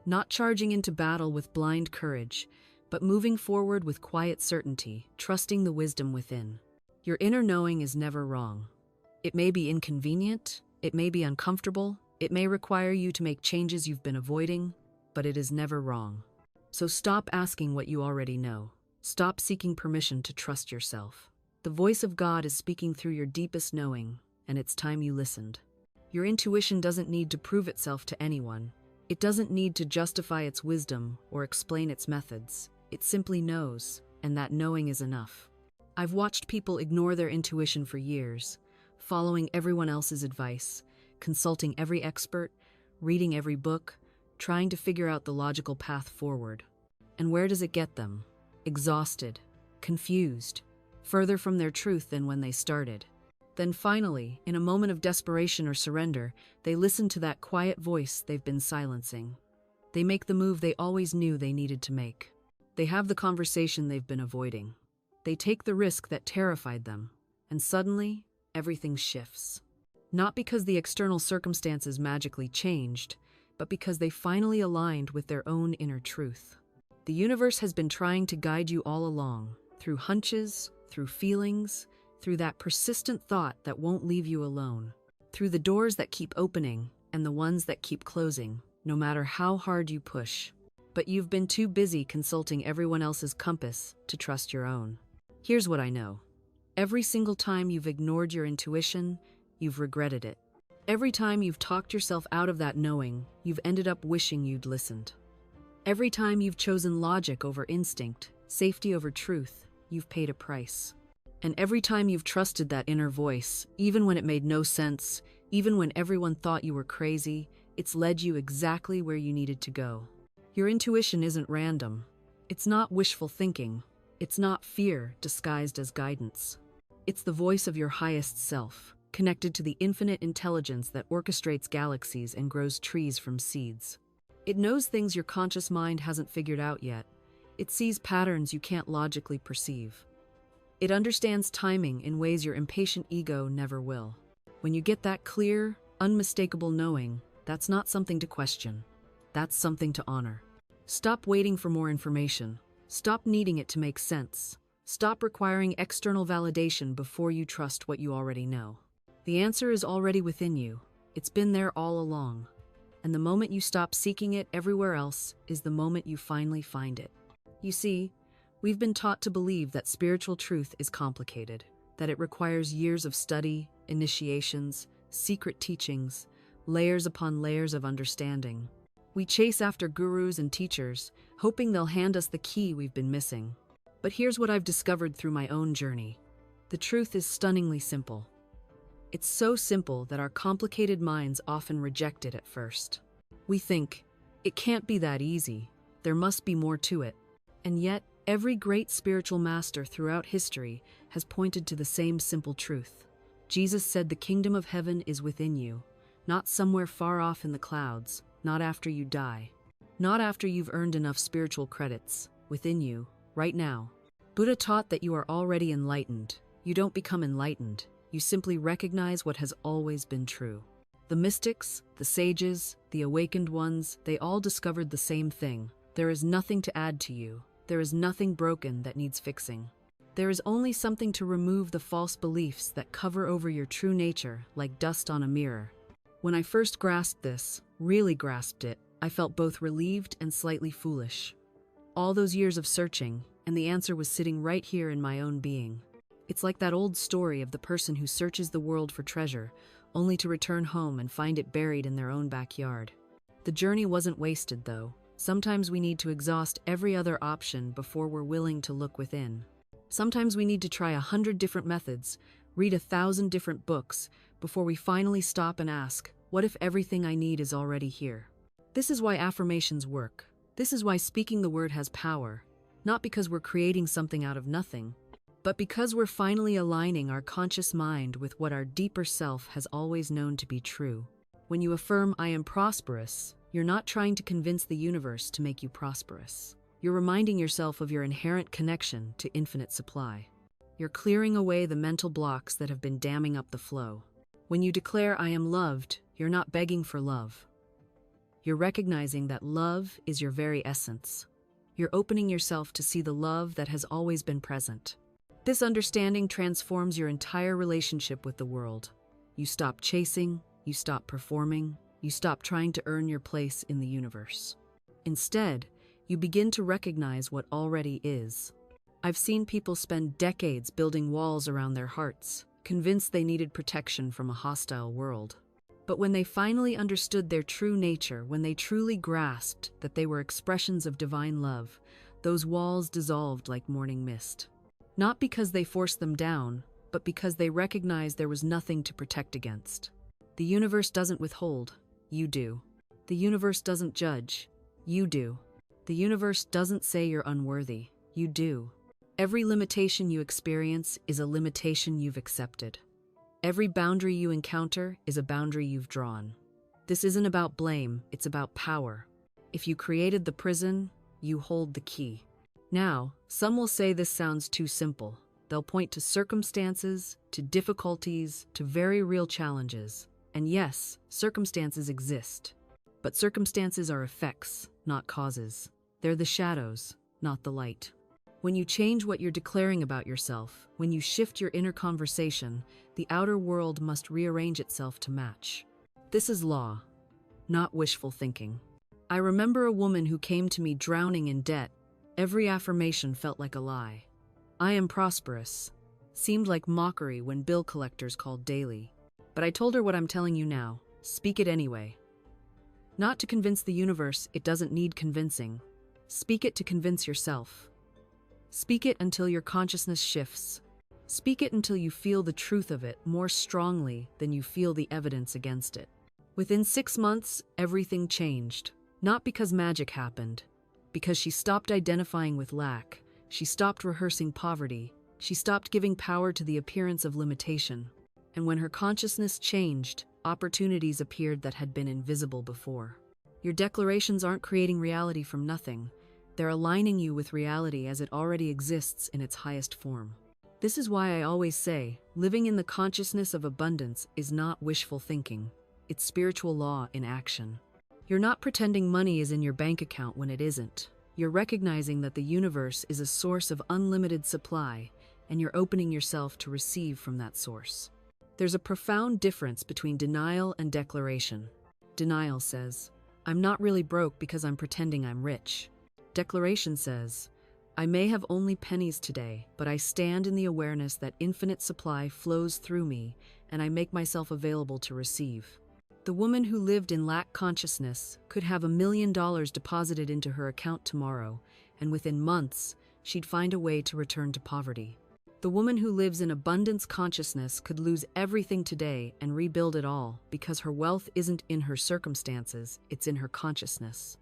S1: Not charging into battle with blind courage, but moving forward with quiet certainty, trusting the wisdom within. Your inner knowing is never wrong. It may be inconvenient, it may be uncomfortable, it may require you to make changes you've been avoiding, but it is never wrong. So stop asking what you already know. Stop seeking permission to trust yourself. The voice of God is speaking through your deepest knowing, and it's time you listened. Your intuition doesn't need to prove itself to anyone. It doesn't need to justify its wisdom or explain its methods. It simply knows, and that knowing is enough. I've watched people ignore their intuition for years, following everyone else's advice, consulting every expert, reading every book, trying to figure out the logical path forward. And where does it get them? Exhausted, confused, further from their truth than when they started. Then finally, in a moment of desperation or surrender, they listen to that quiet voice they've been silencing. They make the move they always knew they needed to make. They have the conversation they've been avoiding. They take the risk that terrified them, and suddenly, everything shifts. Not because the external circumstances magically changed, but because they finally aligned with their own inner truth. The universe has been trying to guide you all along, through hunches, through feelings, through that persistent thought that won't leave you alone, through the doors that keep opening and the ones that keep closing, no matter how hard you push. But you've been too busy consulting everyone else's compass to trust your own. Here's what I know. Every single time you've ignored your intuition, you've regretted it. Every time you've talked yourself out of that knowing, you've ended up wishing you'd listened. Every time you've chosen logic over instinct, safety over truth, you've paid a price. And every time you've trusted that inner voice, even when it made no sense, even when everyone thought you were crazy, it's led you exactly where you needed to go. Your intuition isn't random. It's not wishful thinking. It's not fear disguised as guidance. It's the voice of your highest self, connected to the infinite intelligence that orchestrates galaxies and grows trees from seeds. It knows things your conscious mind hasn't figured out yet. It sees patterns you can't logically perceive. It understands timing in ways your impatient ego never will. When you get that clear, unmistakable knowing, that's not something to question. That's something to honor. Stop waiting for more information. Stop needing it to make sense. Stop requiring external validation before you trust what you already know. The answer is already within you. It's been there all along. And the moment you stop seeking it everywhere else is the moment you finally find it. You see, we've been taught to believe that spiritual truth is complicated, that it requires years of study, initiations, secret teachings, layers upon layers of understanding. We chase after gurus and teachers, hoping they'll hand us the key we've been missing. But here's what I've discovered through my own journey. The truth is stunningly simple. It's so simple that our complicated minds often reject it at first. We think, it can't be that easy, there must be more to it. And yet, every great spiritual master throughout history has pointed to the same simple truth. Jesus said the kingdom of heaven is within you, not somewhere far off in the clouds, not after you die, not after you've earned enough spiritual credits, within you, right now. Buddha taught that you are already enlightened. You don't become enlightened. You simply recognize what has always been true. The mystics, the sages, the awakened ones, they all discovered the same thing. There is nothing to add to you. There is nothing broken that needs fixing. There is only something to remove the false beliefs that cover over your true nature like dust on a mirror. When I first grasped this, really grasped it, I felt both relieved and slightly foolish. All those years of searching, and the answer was sitting right here in my own being. It's like that old story of the person who searches the world for treasure, only to return home and find it buried in their own backyard. The journey wasn't wasted, though. Sometimes we need to exhaust every other option before we're willing to look within. Sometimes we need to try 100 different methods, read 1,000 different books, before we finally stop and ask, what if everything I need is already here? This is why affirmations work. This is why speaking the word has power. Not because we're creating something out of nothing, but because we're finally aligning our conscious mind with what our deeper self has always known to be true. When you affirm, I am prosperous, you're not trying to convince the universe to make you prosperous. You're reminding yourself of your inherent connection to infinite supply. You're clearing away the mental blocks that have been damming up the flow. When you declare, I am loved, you're not begging for love. You're recognizing that love is your very essence. You're opening yourself to see the love that has always been present. This understanding transforms your entire relationship with the world. You stop chasing, you stop performing, you stop trying to earn your place in the universe. Instead, you begin to recognize what already is. I've seen people spend decades building walls around their hearts, convinced they needed protection from a hostile world. But when they finally understood their true nature, when they truly grasped that they were expressions of divine love, those walls dissolved like morning mist. Not because they forced them down, but because they recognized there was nothing to protect against. The universe doesn't withhold, you do. The universe doesn't judge, you do. The universe doesn't say you're unworthy, you do. Every limitation you experience is a limitation you've accepted. Every boundary you encounter is a boundary you've drawn. This isn't about blame, it's about power. If you created the prison, you hold the key. Now, some will say this sounds too simple. They'll point to circumstances, to difficulties, to very real challenges. And yes, circumstances exist. But circumstances are effects, not causes. They're the shadows, not the light. When you change what you're declaring about yourself, when you shift your inner conversation, the outer world must rearrange itself to match. This is law, not wishful thinking. I remember a woman who came to me drowning in debt. Every affirmation felt like a lie. I am prosperous seemed like mockery when bill collectors called daily. But I told her what I'm telling you now. Speak it anyway. Not to convince the universe, it doesn't need convincing. Speak it to convince yourself. Speak it until your consciousness shifts. Speak it until you feel the truth of it more strongly than you feel the evidence against it. Within 6 months, everything changed. Not because magic happened. Because she stopped identifying with lack. She stopped rehearsing poverty. She stopped giving power to the appearance of limitation. And when her consciousness changed, opportunities appeared that had been invisible before. Your declarations aren't creating reality from nothing. They're aligning you with reality as it already exists in its highest form. This is why I always say, living in the consciousness of abundance is not wishful thinking. It's spiritual law in action. You're not pretending money is in your bank account when it isn't. You're recognizing that the universe is a source of unlimited supply, and you're opening yourself to receive from that source. There's a profound difference between denial and declaration. Denial says, I'm not really broke because I'm pretending I'm rich. Declaration says, I may have only pennies today, but I stand in the awareness that infinite supply flows through me, and I make myself available to receive. The woman who lived in lack consciousness could have $1 million deposited into her account tomorrow, and within months, she'd find a way to return to poverty. The woman who lives in abundance consciousness could lose everything today and rebuild it all because her wealth isn't in her circumstances, it's in her consciousness.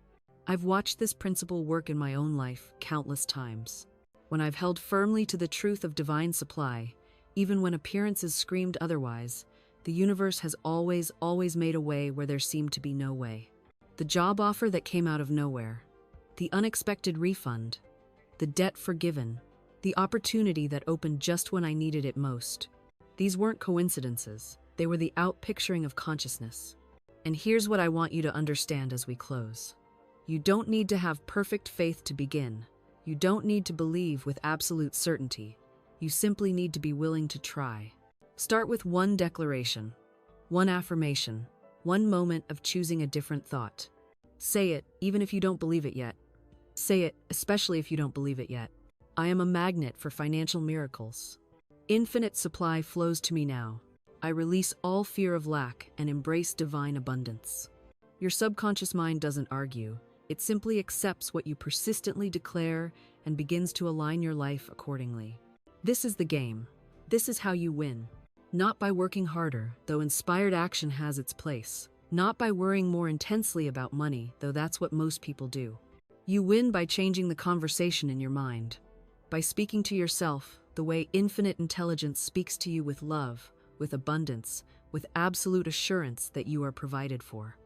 S1: I've watched this principle work in my own life countless times. When I've held firmly to the truth of divine supply, even when appearances screamed otherwise, the universe has always made a way where there seemed to be no way. The job offer that came out of nowhere, the unexpected refund, the debt forgiven, the opportunity that opened just when I needed it most. These weren't coincidences. They were the outpicturing of consciousness. And here's what I want you to understand as we close. You don't need to have perfect faith to begin. You don't need to believe with absolute certainty. You simply need to be willing to try. Start with one declaration, one affirmation, one moment of choosing a different thought. Say it, even if you don't believe it yet. Say it, especially if you don't believe it yet. I am a magnet for financial miracles. Infinite supply flows to me now. I release all fear of lack and embrace divine abundance. Your subconscious mind doesn't argue. It simply accepts what you persistently declare and begins to align your life accordingly. This is the game. This is how you win. Not by working harder, though inspired action has its place. Not by worrying more intensely about money, though that's what most people do. You win by changing the conversation in your mind. By speaking to yourself the way infinite intelligence speaks to you, with love, with abundance, with absolute assurance that you are provided for.